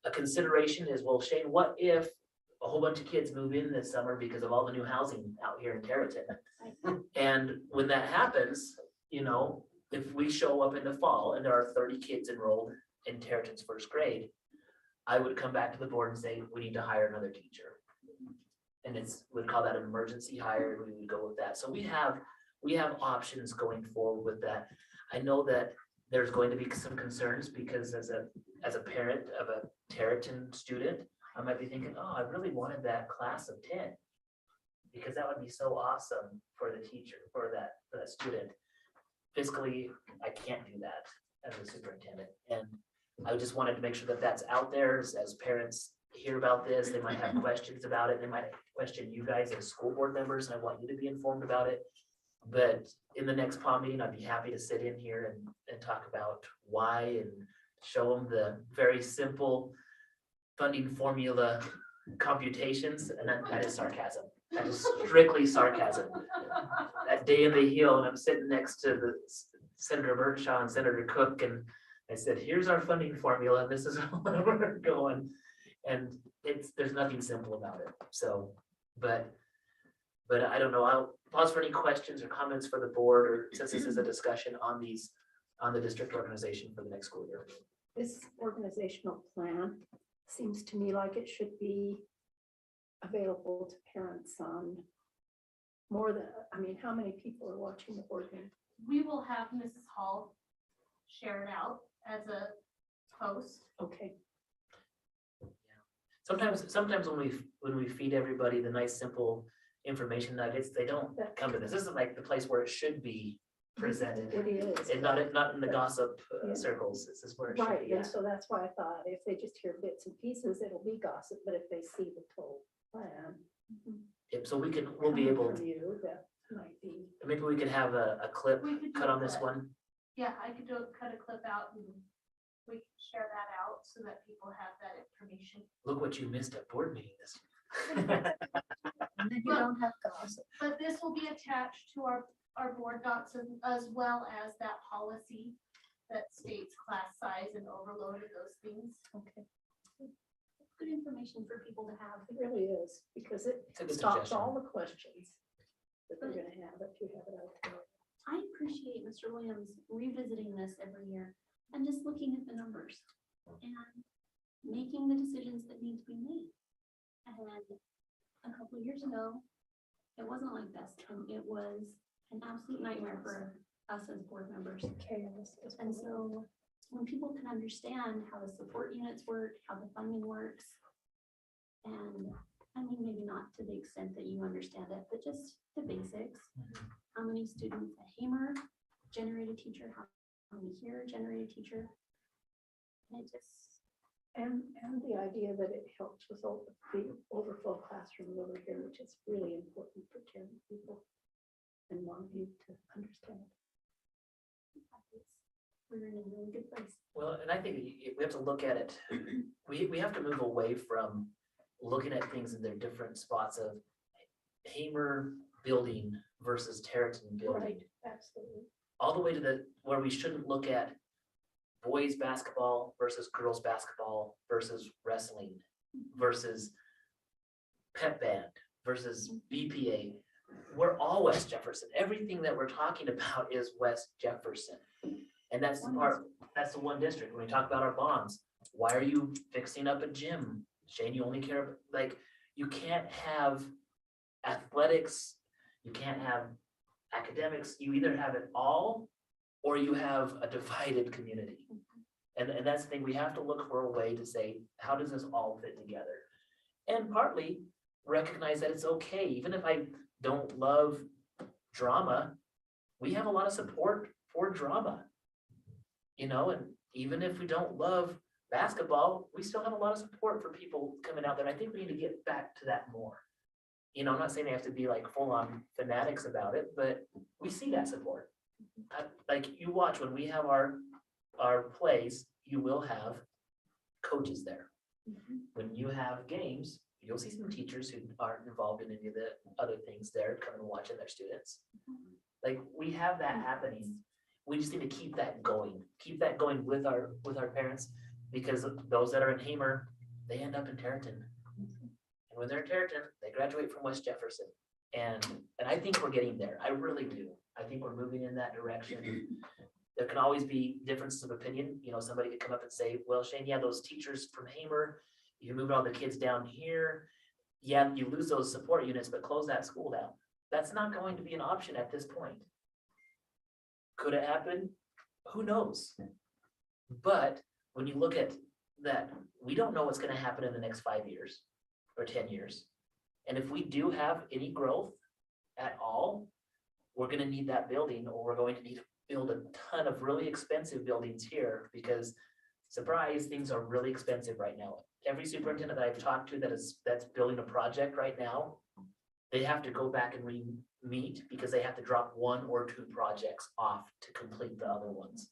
a consideration is, well, Shane, what if a whole bunch of kids move in this summer because of all the new housing out here in Territon? And when that happens, you know, if we show up in the fall and there are 30 kids enrolled in Territon's 1st grade, I would come back to the board and say, we need to hire another teacher. And we'd call that an emergency hire, and we would go with that. So we have options going forward with that. I know that there's going to be some concerns because as a parent of a Territon student, I might be thinking, oh, I really wanted that class of 10 because that would be so awesome for the teacher, for that student. Fiscally, I can't do that as a superintendent. And I just wanted to make sure that that's out there as parents hear about this. They might have questions about it. They might question you guys as school board members, and I want you to be informed about it. But in the next PAW meeting, I'd be happy to sit in here and talk about why and show them the very simple funding formula computations. And that is sarcasm. That is strictly sarcasm. That day in the Hill, and I'm sitting next to the Senator Burnshaw and Senator Cook, and I said, here's our funding formula, and this is where we're going. And there's nothing simple about it. So, but I don't know. I'll pause for any questions or comments for the board, or since this is a discussion on the district organization for the next school year. This organizational plan seems to me like it should be available to parents on more than, I mean, how many people are watching the board meeting? We will have Mrs. Hall share it out as a post. Okay. Sometimes when we feed everybody the nice simple information nuggets, they don't come to this. This is like the place where it should be presented. It is. And not in the gossip Yeah. circles. This is where it should Right, be and at. so that's why I thought if they just hear bits and pieces, it'll be gossip, but if they see the total plan. Yep, so we'll be coming able, from you, that might be. maybe we could have a clip We could do cut a on this clip. one. Yeah, I could cut a clip out and we can share that out so that people have that information. Look what you missed at board meeting this. And then you don't have gossip. But this will be attached to our board docs as well as that policy that states class size and overload of those things. Okay, Good information for people to have. it really is, because it It's a good stops suggestion. all the questions that they're gonna have if you have it out there. I appreciate Mr. Williams revisiting this every year and just looking at the numbers and making the decisions that need to be made. And a couple of years ago, it wasn't like this, and it was an absolute nightmare for us as board members. Chaos. And so when people can understand how the support units work, how the funding works, and I mean, maybe not to the extent that you understand it, but just the basics. How many students at Hamer generate a teacher, how many here generate a teacher. And it just, And the idea that it helps with all the overflow classrooms over here, which is really important for caring people and want you to understand. we're in a really good place. Well, and I think we have to look at it, we have to move away from looking at things in their different spots of Hamer building versus Tarleton building. Right, absolutely. All the way to where we shouldn't look at boys basketball versus girls basketball versus wrestling versus pep band versus BPA. We're all West Jefferson. Everything that we're talking about is West Jefferson. And that's the part, that's the one district. When we talk about our bonds, why are you fixing up a gym? Shane, you only care, like, you can't have athletics, you can't have academics, you either have it all or you have a divided community. And that's the thing, we have to look for a way to say, how does this all fit together? And partly recognize that it's okay, even if I don't love drama, we have a lot of support for drama. You know, and even if we don't love basketball, we still have a lot of support for people coming out there. I think we need to get back to that more. You know, I'm not saying they have to be like full on fanatics about it, but we see that support. Like you watch when we have our plays, you will have coaches there. When you have games, you'll see some teachers who aren't involved in any of the other things there coming and watching their students. Like we have that happening. We just need to keep that going with our parents, because those that are in Hamer, they end up in Tarleton. And when they're in Tarleton, they graduate from West Jefferson. And I think we're getting there. I really do. I think we're moving in that direction. There can always be differences of opinion. You know, somebody could come up and say, well, Shane, yeah, those teachers from Hamer, you move all the kids down here. Yeah, you lose those support units, but close that school down. That's not going to be an option at this point. Could it happen? Who knows? But when you look at that, we don't know what's going to happen in the next 5 years or 10 years. And if we do have any growth at all, we're going to need that building, or we're going to need to build a ton of really expensive buildings here, because surprise, things are really expensive right now. Every superintendent that I've talked to that's building a project right now, they have to go back and re-meet because they have to drop 1 or 2 projects off to complete the other ones.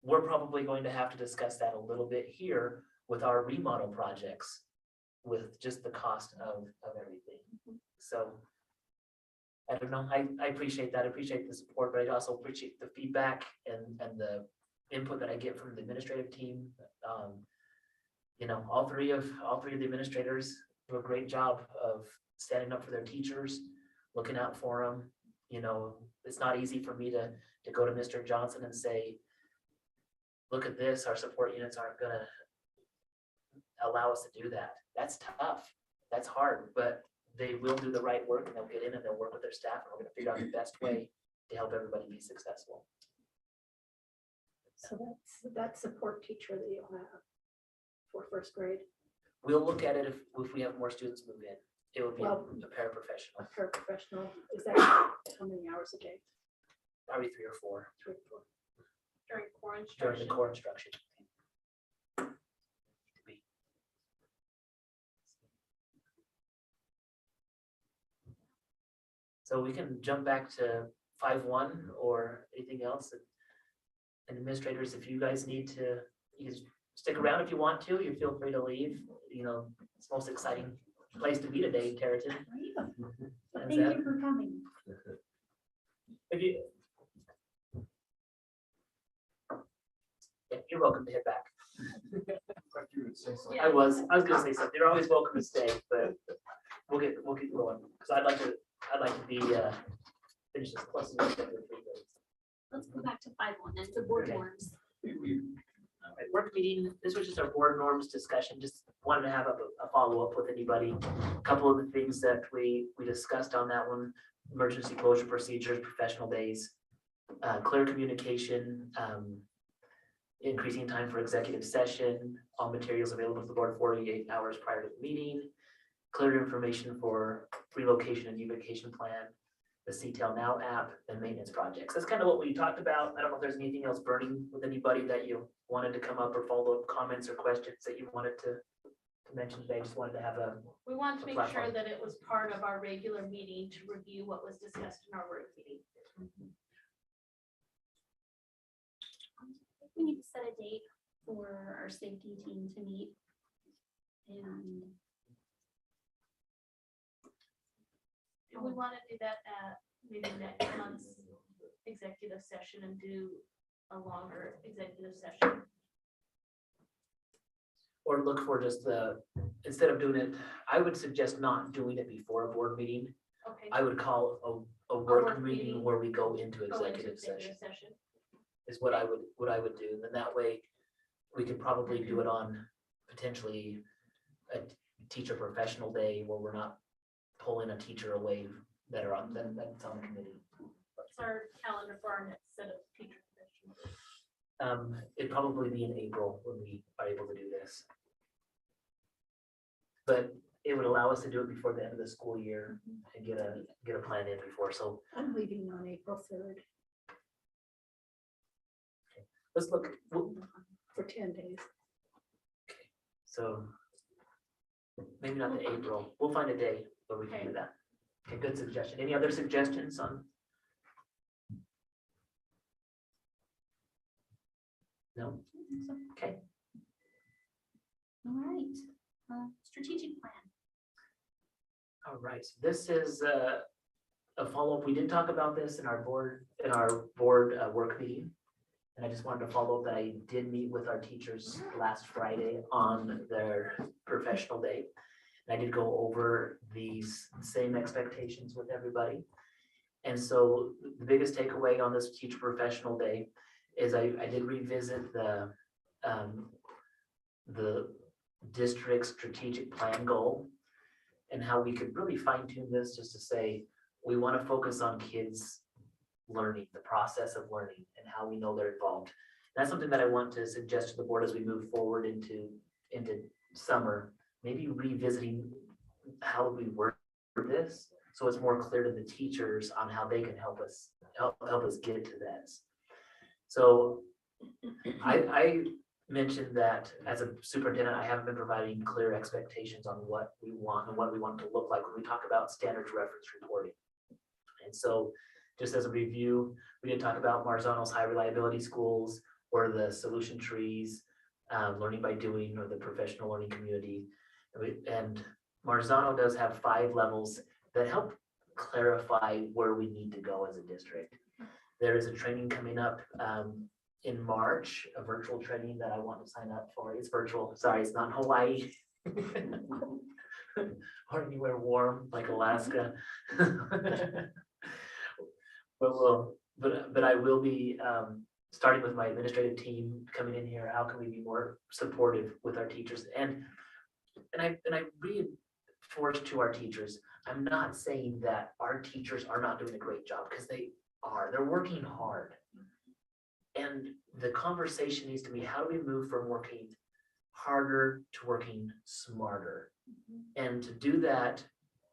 We're probably going to have to discuss that a little bit here with our remodel projects, with just the cost of everything. So I don't know, I appreciate that. I appreciate the support, but I also appreciate the feedback and the input that I get from the administrative team. You know, all three of the administrators do a great job of standing up for their teachers, looking out for them. You know, it's not easy for me to go to Mr. Johnson and say, look at this, our support units aren't gonna allow us to do that. That's tough, that's hard, but they will do the right work, and they'll get in and they'll work with their staff, and we're gonna figure out the best way to help everybody be successful. So that's that support teacher that you'll have for first grade. We'll look at it if we have more students move in. It would be a Well- paraprofessional, A paraprofessional, is that how many hours a day? probably 3 or 4 3 or 4? During core during instruction. the core instruction. So we can jump back to 5.1 or anything else. And administrators, if you guys need to, you can stick around if you want to, you feel free to leave. You know, it's the most exciting place to be today in Tarleton. Thank you for coming. If you. Yeah, you're welcome to head back. Yeah. I was gonna say something. You're always welcome to stay, but we'll get going, because I'd like to be, finish this plus. Let's go back to 5.1 then, the board Okay. norms. Alright, work meeting, this was just our board norms discussion, just wanted to have a follow-up with anybody. A couple of the things that we discussed on that one, emergency closure procedures, professional days, clear communication, increasing time for executive session, all materials available to the board 48 hours prior to the meeting, clear information for relocation and evacuation plan, the CTEL Now app, and maintenance projects. That's kind of what we talked about. I don't know if there's anything else burning with anybody that you wanted to come up, or follow-up comments or questions that you wanted to mention today. Just wanted to have a, We want to a make sure platform. that it was part of our regular meeting to review what was discussed in our work meeting. We need to set a date for our safety team to meet. And Do we want to do that at maybe next month's executive session and do a longer executive session? or look for just instead of doing it, I would suggest not doing it before a board meeting. Okay. I would call a work work meeting meeting. where we go into go into executive session, session. is what I would do. And then that way, we could probably do it on potentially a teacher professional day where we're not pulling a teacher away that's on the committee. What's our calendar for our next set of teacher sessions? It'd probably be in April when we are able to do this. But it would allow us to do it before the end of the school year and get a plan in before. So I'm leaving on April 3rd let's look, for 10 days. so maybe not the April. We'll find a day where we can do that. Okay, good suggestion. Any other suggestions on? No? Okay. all right, strategic plan. All right, so this is a follow-up. We did talk about this in our board work meeting. And I just wanted to follow up that I did meet with our teachers last Friday on their professional day. And I did go over these same expectations with everybody. And so the biggest takeaway on this teacher professional day is I did revisit the district's strategic plan goal and how we could really fine tune this just to say, we want to focus on kids learning, the process of learning and how we know they're involved. That's something that I want to suggest to the board as we move forward into summer, maybe revisiting how we work this. So it's more clear to the teachers on how they can help us get to this. So I mentioned that as a superintendent, I haven't been providing clear expectations on what we want and what we want it to look like when we talk about standards reference reporting. And so just as a review, we did talk about Marzano's high reliability schools or the solution trees, learning by doing, or the professional learning community. And Marzano does have 5 levels that help clarify where we need to go as a district. There is a training coming up in March, a virtual training that I want to sign up for. It's virtual, sorry, it's not in Hawaii. Or anywhere warm like Alaska. But I will be starting with my administrative team coming in here. How can we be more supportive with our teachers? And I reinforce to our teachers, I'm not saying that our teachers are not doing a great job, because they are. They're working hard. And the conversation needs to be, how do we move from working harder to working smarter? And to do that,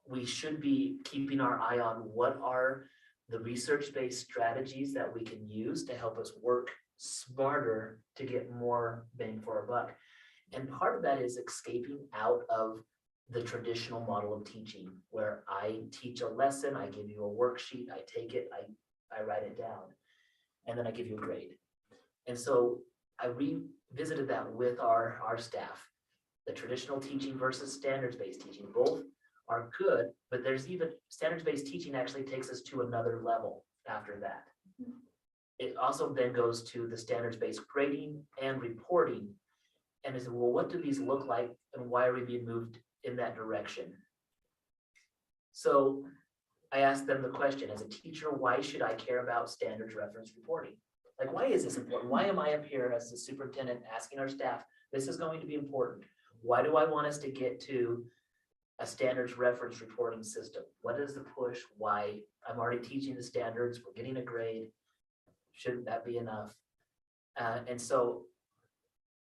we should be keeping our eye on what are the research-based strategies that we can use to help us work smarter to get more bang for our buck. And part of that is escaping out of the traditional model of teaching, where I teach a lesson, I give you a worksheet, I take it, I write it down, and then I give you a grade. And so I revisited that with our staff. The traditional teaching versus standards-based teaching, both are good, but there's even standards-based teaching actually takes us to another level after that. It also then goes to the standards-based grading and reporting. And is, well, what do these look like and why are we being moved in that direction? So I asked them the question, as a teacher, why should I care about standards reference reporting? Like, why is this important? Why am I up here as the superintendent asking our staff, this is going to be important? Why do I want us to get to a standards reference reporting system? What is the push? Why? I'm already teaching the standards, we're getting a grade. Shouldn't that be enough? And so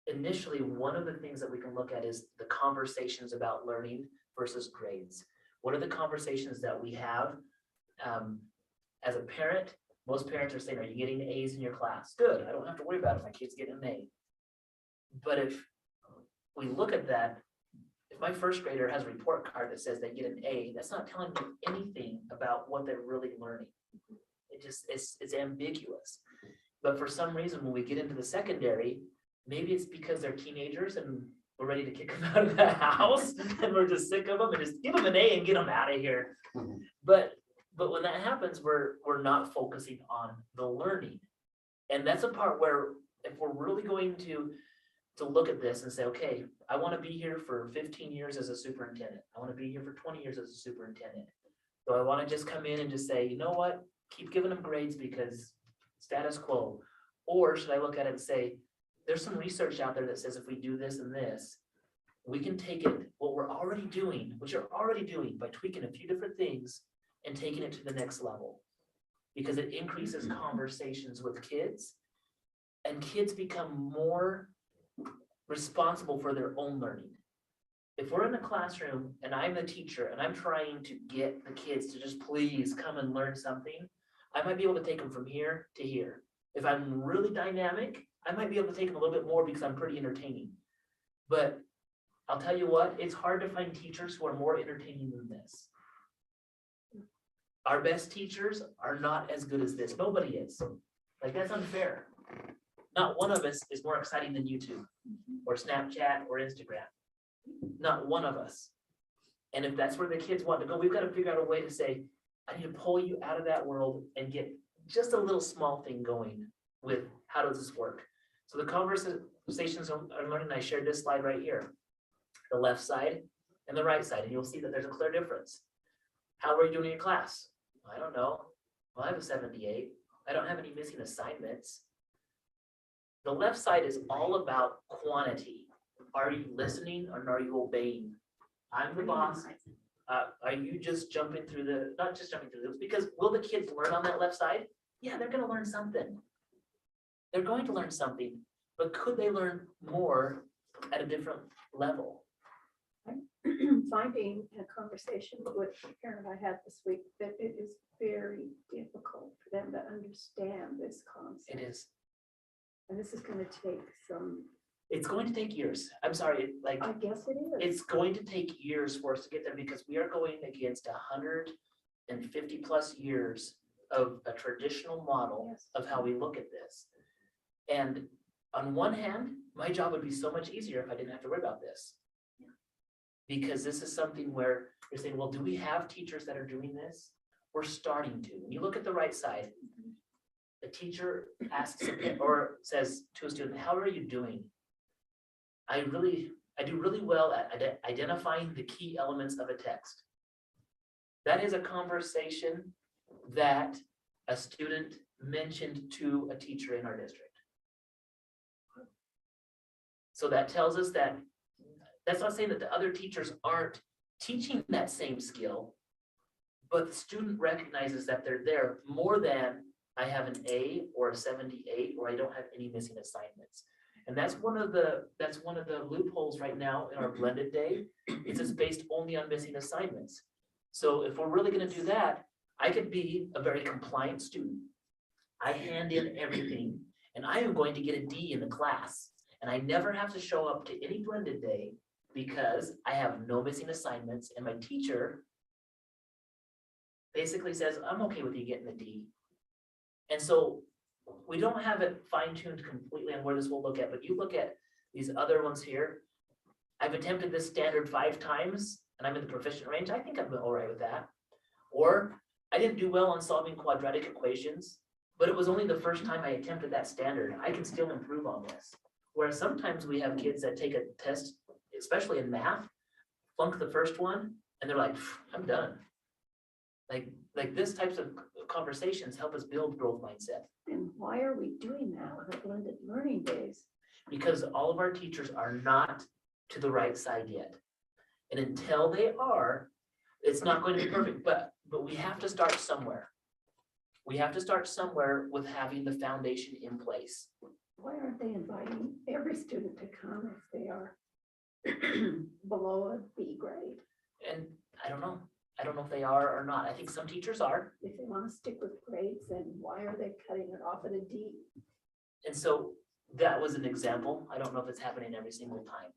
initially, one of the things that we can look at is the conversations about learning versus grades. What are the conversations that we have? As a parent, most parents are saying, are you getting A's in your class? Good, I don't have to worry about it, my kid's getting an A. But if we look at that, if my first grader has a report card that says they get an A, that's not telling me anything about what they're really learning. It just, it's ambiguous. But for some reason, when we get into the secondary, maybe it's because they're teenagers and we're ready to kick them out of the house and we're just sick of them and just give them an A and get them out of here. But when that happens, we're not focusing on the learning. And that's a part where if we're really going to look at this and say, okay, I want to be here for 15 years as a superintendent. I want to be here for 20 years as a superintendent. So I want to just come in and just say, you know what, keep giving them grades because status quo. Or should I look at it and say, there's some research out there that says if we do this and this, we can take it, what we're already doing, what you're already doing by tweaking a few different things and taking it to the next level. Because it increases conversations with kids and kids become more responsible for their own learning. If we're in the classroom and I'm the teacher and I'm trying to get the kids to just please come and learn something, I might be able to take them from here to here. If I'm really dynamic, I might be able to take them a little bit more because I'm pretty entertaining. But I'll tell you what, it's hard to find teachers who are more entertaining than this. Our best teachers are not as good as this. Nobody is. Like, that's unfair. Not one of us is more exciting than YouTube or Snapchat or Instagram. Not one of us. And if that's where the kids want to go, we've got to figure out a way to say, I need to pull you out of that world and get just a little small thing going with how does this work? So the conversations I'm learning, I shared this slide right here, the left side and the right side, and you'll see that there's a clear difference. How are you doing in your class? I don't know. Well, I have a 78. I don't have any missing assignments. The left side is all about quantity. Are you listening or are you obeying? I'm the boss. Are you just jumping through the, not just jumping through the, because will the kids learn on that left side? Yeah, they're going to learn something. They're going to learn something, but could they learn more at a different level? Finding a conversation with a parent I had this week that it is very difficult for them to understand this concept. It is. And this is going to take some, It's going to take years. I'm sorry, like, I guess it is. it's going to take years for us to get there because we are going against 150 plus years of a traditional model Yes. of how we look at this. And on one hand, my job would be so much easier if I didn't have to worry about this. Because this is something where you're saying, well, do we have teachers that are doing this? We're starting to. When you look at the right side, the teacher asks or says to a student, how are you doing? I do really well at identifying the key elements of a text. That is a conversation that a student mentioned to a teacher in our district. So that tells us that that's not saying that the other teachers aren't teaching that same skill, but the student recognizes that they're there more than I have an A or a 78 or I don't have any missing assignments. And that's one of the loopholes right now in our blended day. It's based only on missing assignments. So if we're really gonna do that, I could be a very compliant student. I hand in everything and I am going to get a D in the class. And I never have to show up to any blended day because I have no missing assignments and my teacher basically says, I'm okay with you getting a D. And so we don't have it fine-tuned completely on where this will look at, but you look at these other ones here. I've attempted this standard 5 times and I'm in the proficient range. I think I'm all right with that. Or I didn't do well on solving quadratic equations, but it was only the first time I attempted that standard. I can still improve on this. Whereas sometimes we have kids that take a test, especially in math, flunk the first one, and they're like, I'm done. Like this types of conversations help us build growth mindset. And why are we doing that with the blended learning days? Because all of our teachers are not to the right side yet. And until they are, it's not going to be perfect, but we have to start somewhere. We have to start somewhere with having the foundation in place. Why aren't they inviting every student to come if they are below a B grade? And I don't know if they are or not. I think some teachers are. If they want to stick with grades, then why are they cutting it off at a D? And so that was an example. I don't know if it's happening every single time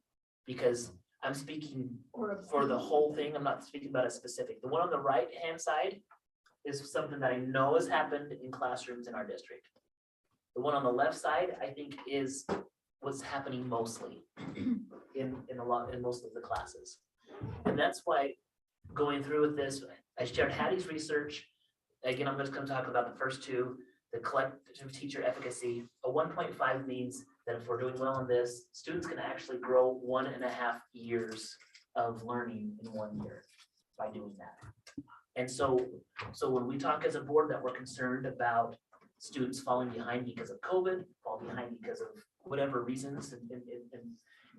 because I'm speaking Or a for the B? whole thing. I'm not speaking about a specific. The one on the right-hand side is something that I know has happened in classrooms in our district. The one on the left side, I think, is what's happening mostly in most of the classes. And that's why going through with this, I shared Hattie's research. Again, I'm just going to talk about the first two, the collective teacher efficacy. A 1.5 means that if we're doing well in this, students can actually grow 1.5 years of learning in 1 year by doing that. And so when we talk as a board that we're concerned about students falling behind because of COVID, fall behind because of whatever reasons, and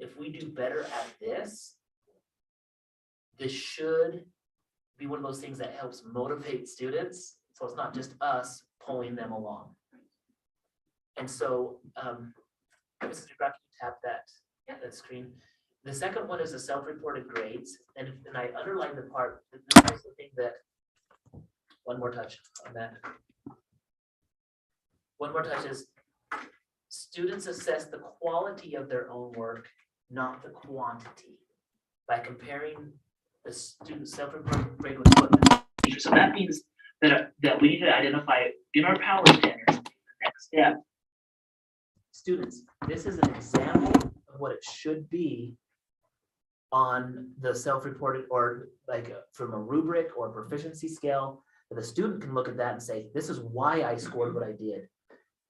if we do better at this, this should be one of those things that helps motivate students. So it's not just us pulling them along. And so, Mrs. DeGraw, can you tap that screen? The second one is the self-reported grades. And I underlined the part, this is the thing that, one more touch on that. One more touch is students assess the quality of their own work, not the quantity, by comparing the student's self-reported grade with what the teacher. So that means that we need to identify in our power standards, the next step. Students, this is an example of what it should be on the self-reported or like from a rubric or proficiency scale. The student can look at that and say, this is why I scored what I did.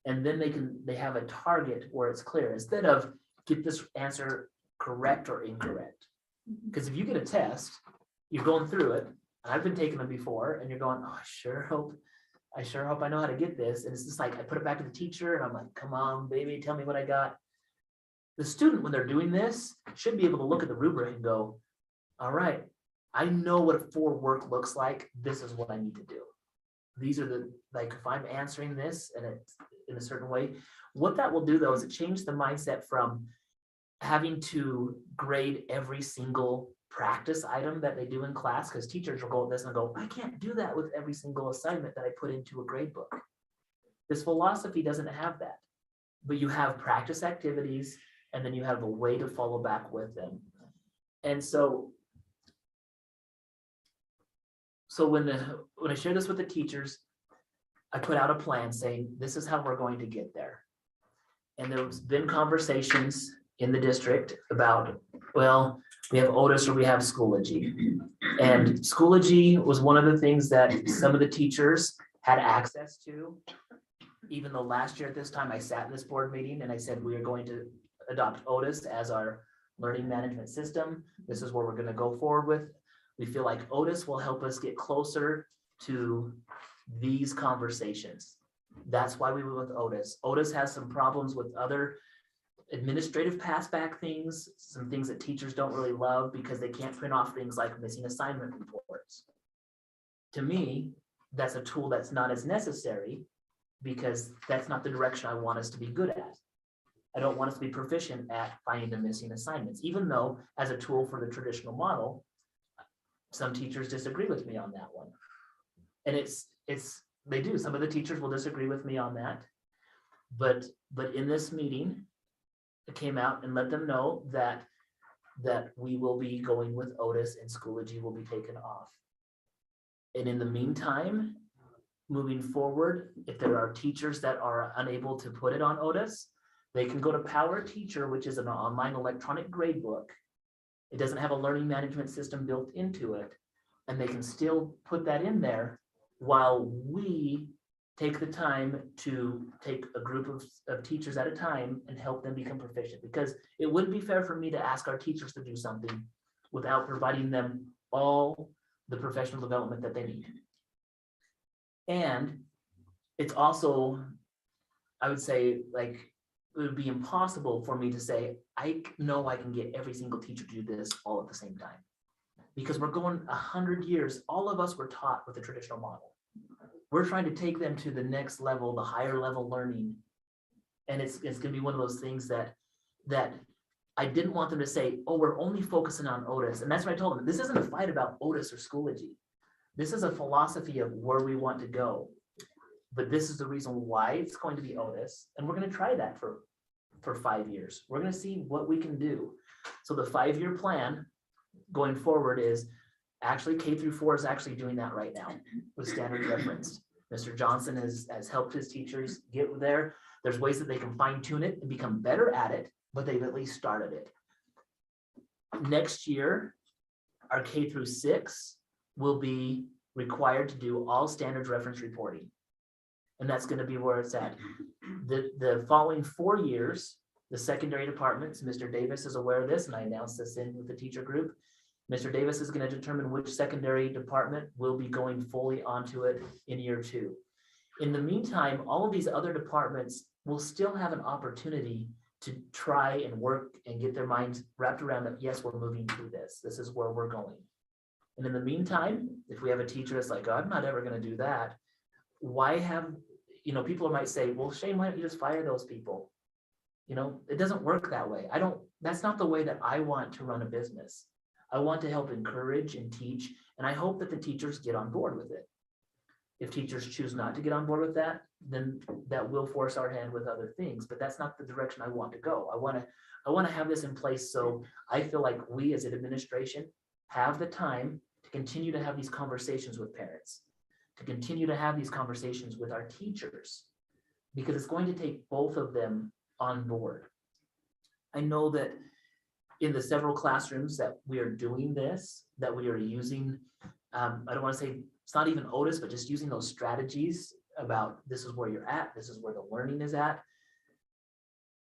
And then they have a target where it's clear instead of get this answer correct or incorrect. Because if you get a test, you're going through it, and I've been taking them before, and you're going, oh, I sure hope I know how to get this. And it's just like, I put it back to the teacher and I'm like, come on, baby, tell me what I got. The student, when they're doing this, should be able to look at the rubric and go, all right, I know what a 4 work looks like. This is what I need to do. These are the, like, if I'm answering this and it's in a certain way, what that will do though, is it changes the mindset from having to grade every single practice item that they do in class, because teachers will go at this and go, I can't do that with every single assignment that I put into a grade book. This philosophy doesn't have that, but you have practice activities and then you have a way to follow back with them. And so when I share this with the teachers, I put out a plan saying, this is how we're going to get there. And there's been conversations in the district about, well, we have Otis or we have Schoology. And Schoology was one of the things that some of the teachers had access to. Even though last year at this time, I sat in this board meeting and I said, we are going to adopt Otis as our learning management system. This is where we're going to go forward with. We feel like Otis will help us get closer to these conversations. That's why we went with Otis. Otis has some problems with other administrative passback things, some things that teachers don't really love because they can't print off things like missing assignment reports. To me, that's a tool that's not as necessary because that's not the direction I want us to be good at. I don't want us to be proficient at finding the missing assignments, even though as a tool for the traditional model, some teachers disagree with me on that one. And they do, some of the teachers will disagree with me on that. But in this meeting, it came out and let them know that we will be going with Otis and Schoology will be taken off. And in the meantime, moving forward, if there are teachers that are unable to put it on Otis, they can go to Power Teacher, which is an online electronic grade book. It doesn't have a learning management system built into it, and they can still put that in there while we take the time to take a group of teachers at a time and help them become proficient, because it wouldn't be fair for me to ask our teachers to do something without providing them all the professional development that they need. And it's also, I would say, like, it would be impossible for me to say, I know I can get every single teacher to do this all at the same time. Because we're going 100 years, all of us were taught with the traditional model. We're trying to take them to the next level, the higher level learning. And it's gonna be one of those things that I didn't want them to say, oh, we're only focusing on Otis. And that's what I told them. This isn't a fight about Otis or Schoology. This is a philosophy of where we want to go. But this is the reason why it's going to be Otis. And we're going to try that for 5 years. We're going to see what we can do. So the 5-year plan going forward is actually K-4 is actually doing that right now with standard referenced. Mr. Johnson has helped his teachers get there. There's ways that they can fine tune it and become better at it, but they've at least started it. Next year, our K-6 will be required to do all standards reference reporting. And that's going to be where it's at. The following 4 years, the secondary departments, Mr. Davis is aware of this, and I announced this in with the teacher group. Mr. Davis is going to determine which secondary department will be going fully onto it in year 2. In the meantime, all of these other departments will still have an opportunity to try and work and get their minds wrapped around that, yes, we're moving through this. This is where we're going. And in the meantime, if we have a teacher that's like, oh, I'm not ever going to do that, why have, people might say, well, Shane, why don't you just fire those people? It doesn't work that way. That's not the way that I want to run a business. I want to help encourage and teach, and I hope that the teachers get on board with it. If teachers choose not to get on board with that, then that will force our hand with other things, but that's not the direction I want to go. I want to have this in place so I feel like we as an administration have the time to continue to have these conversations with parents, to continue to have these conversations with our teachers, because it's going to take both of them on board. I know that in the several classrooms that we are doing this, that we are using, I don't want to say it's not even Otis, but just using those strategies about this is where you're at, this is where the learning is at,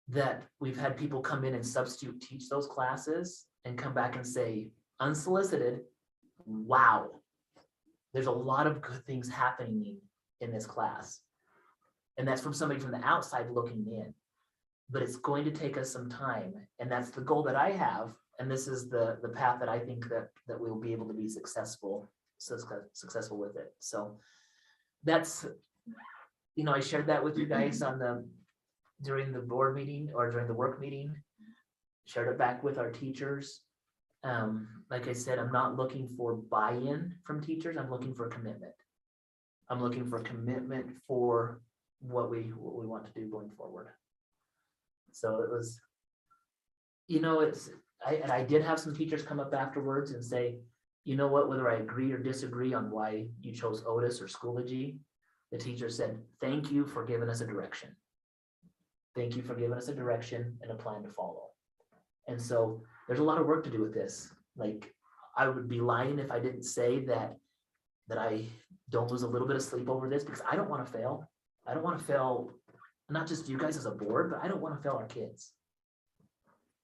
that we've had people come in and substitute teach those classes and come back and say, unsolicited, wow, there's a lot of good things happening in this class. And that's from somebody from the outside looking in. But it's going to take us some time. And that's the goal that I have. And this is the path that I think that we'll be able to be successful with it. So that's, I shared that with you guys during the board meeting or during the work meeting, shared it back with our teachers. Like I said, I'm not looking for buy-in from teachers. I'm looking for commitment. I'm looking for commitment for what we want to do going forward. So it was, I did have some teachers come up afterwards and say, you know what, whether I agree or disagree on why you chose Otis or Schoology, the teacher said, thank you for giving us a direction. Thank you for giving us a direction and a plan to follow. And so there's a lot of work to do with this. Like, I would be lying if I didn't say that I don't lose a little bit of sleep over this, because I don't want to fail. I don't want to fail, not just you guys as a board, but I don't want to fail our kids.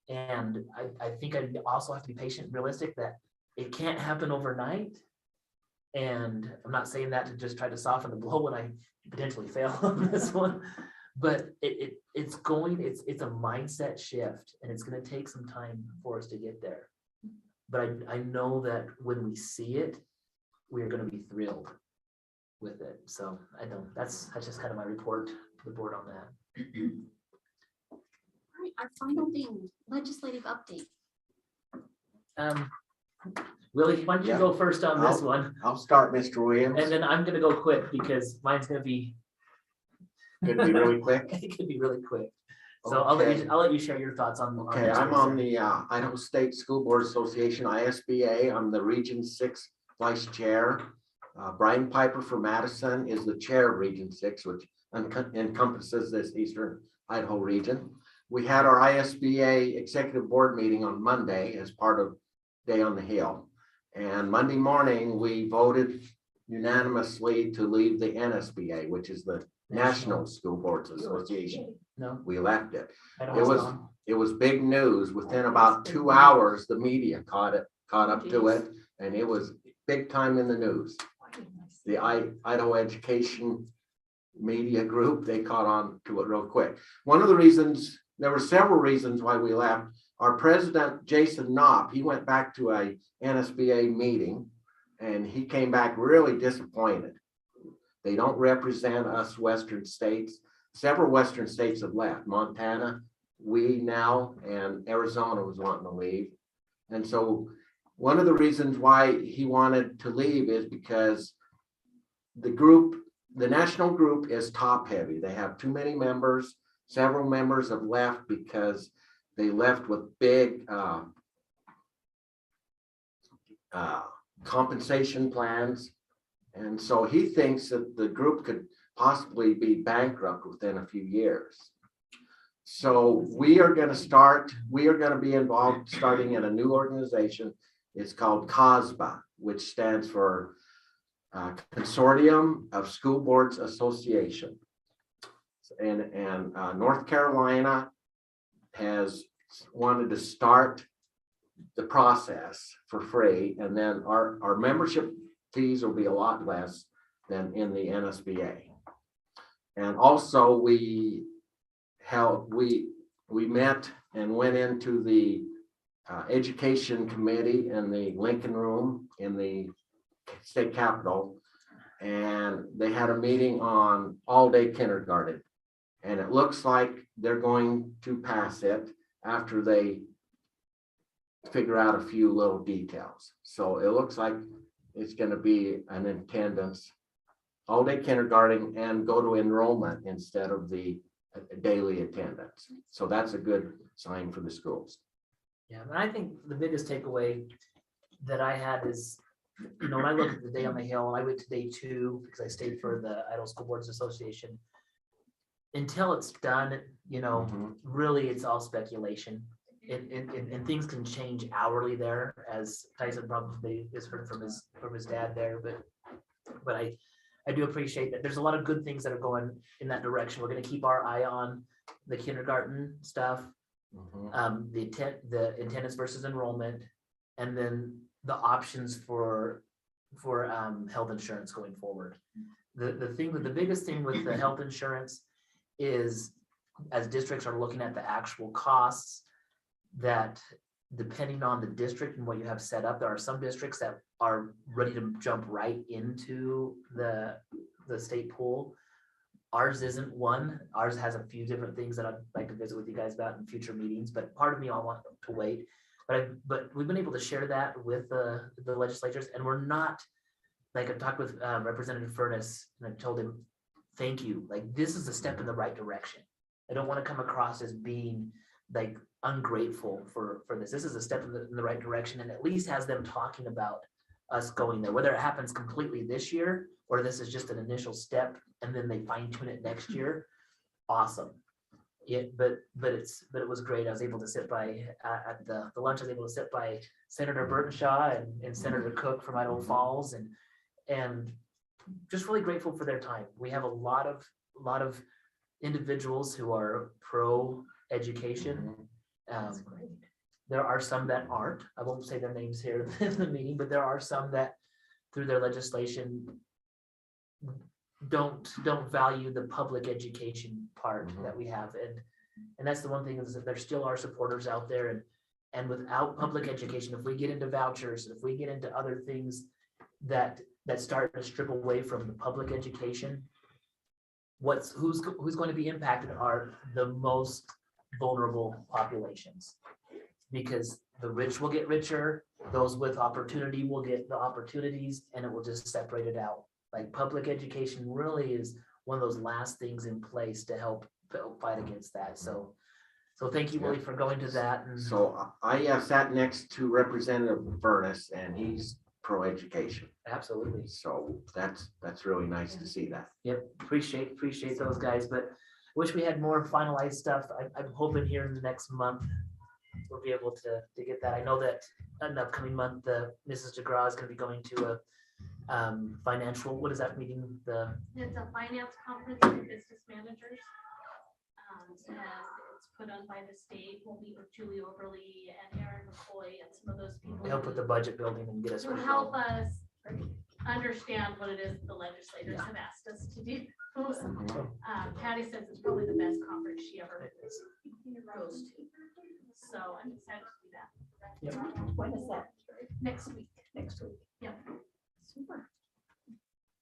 And I think I also have to be patient and realistic that it can't happen overnight. And I'm not saying that to just try to soften the blow when I potentially fail on this one, but it's a mindset shift, and it's going to take some time for us to get there. But I know that when we see it, we are going to be thrilled with it. So that's just kind of my report to the board on that. All right, our final thing, legislative update. Willie, why don't you Yeah. go first on this one? I'll start, Mr. Williams. And then I'm gonna go quick because mine's gonna be, Could be really quick. it could be really quick. So I'll let you share your thoughts on. Okay, this I'm one, on sir. the Idaho State School Board Association, ISBA. I'm the Region 6 Vice Chair. Brian Piper from Madison is the Chair of Region 6, which encompasses this Eastern Idaho region. We had our ISBA Executive Board meeting on Monday as part of Day on the Hill. And Monday morning, we voted unanimously to leave the NSBA, which is the National School Boards Association. No, We left it. I don't It was, know. it was big news. Within about 2 hours, the media caught up to it, and it was big time in the news. The Idaho Education Media Group, they caught on to it real quick. One of the reasons, there were several reasons why we left. Our president, Jason Knopp, he went back to a NSBA meeting, and he came back really disappointed. They don't represent us Western states. Several Western states have left. Montana, we now, and Arizona was wanting to leave. And so one of the reasons why he wanted to leave is because the national group is top heavy. They have too many members. Several members have left because they left with big compensation plans. And so he thinks that the group could possibly be bankrupt within a few years. So we are going to be involved starting in a new organization. It's called COSBA, which stands for Consortium of School Boards Association. And North Carolina has wanted to start the process for free, and then our membership fees will be a lot less than in the NSBA. And also we met and went into the education committee in the Lincoln Room in the state capitol, and they had a meeting on all-day kindergarten. And it looks like they're going to pass it after they figure out a few little details. So it looks like it's going to be an attendance, all-day kindergarten, and go to enrollment instead of the daily attendance. So that's a good sign for the schools. Yeah, and I think the biggest takeaway that I had is, when I look at the Day on the Hill, and I went to day 2 because I stayed for the Idaho School Boards Association. Until it's done, really it's all speculation. And things can change hourly there, as Tyson probably has heard from his dad there. But I do appreciate that there's a lot of good things that are going in that direction. We're going to keep our eye on the kindergarten stuff, the attendance versus enrollment, and then the options for health insurance going forward. The biggest thing with the health insurance is, as districts are looking at the actual costs, that depending on the district and what you have set up, there are some districts that are ready to jump right into the state pool. Ours isn't one. Ours has a few different things that I'd like to visit with you guys about in future meetings, but part of me, I want to wait. But we've been able to share that with the legislatures, and we're not, like I talked with Representative Furness, and I told him, thank you, like this is a step in the right direction. I don't want to come across as being like ungrateful for this. This is a step in the right direction, and at least has them talking about us going there, whether it happens completely this year or this is just an initial step and then they fine tune it next year. Awesome. But it was great. I was able to sit by at the lunch. I was able to sit by Senator Burtonshaw and Senator Cook from Idaho Falls, and just really grateful for their time. We have a lot of individuals who are pro education. There are some that aren't. I won't say their names here in the meeting, but there are some that through their legislation don't value the public education part that we have. And that's the one thing, is that there still are supporters out there, and without public education, if we get into vouchers, if we get into other things that start to strip away from the public education, who's going to be impacted are the most vulnerable populations. because the rich will get richer, those with opportunity will get the opportunities, and it will just separate it out. Like public education really is one of those last things in place to help fight against that. So thank you, Willie, for going to that. And So I sat next to Representative Furnace and he's pro-education. absolutely. So that's really nice to see that. Yep, appreciate those guys, but wish we had more finalized stuff. I'm hoping here in the next month, we'll be able to get that. I know that in the upcoming month, Mrs. DeGraw is gonna be going to a financial, what is that meeting? It's a finance conference for business managers. And it's put on by the state. We'll meet with Julie Overly and Aaron McCoy and some of those people. To help with the budget building and get us. To help us understand what it is the legislators have asked us to do. Patty says it's probably the best conference she ever goes to. So I'm excited to do that. When is that? Next week. Next week. Yep. Super.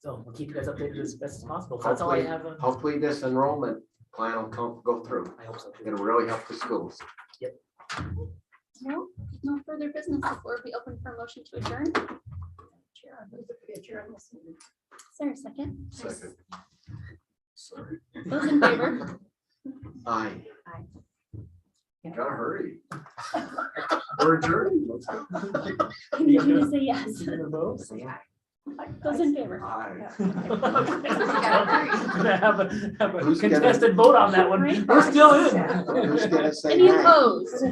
So we'll keep you guys updated as best as possible. So that's all I have. Hopefully this enrollment plan will go through. I hope so too. It'll really help the schools. No further business before we open for a motion to adjourn. Chair, I move that we adjourn this meeting. Is there a second? Second. Sorry. Those in favor? Aye. Gotta hurry. We're adjourned. Let's go. I need you to say yes. Yeah. Those in favor? Aye. Gonna have a Who's gonna- contested vote on that one. We're still in. Who's gonna say Any aye? opposed?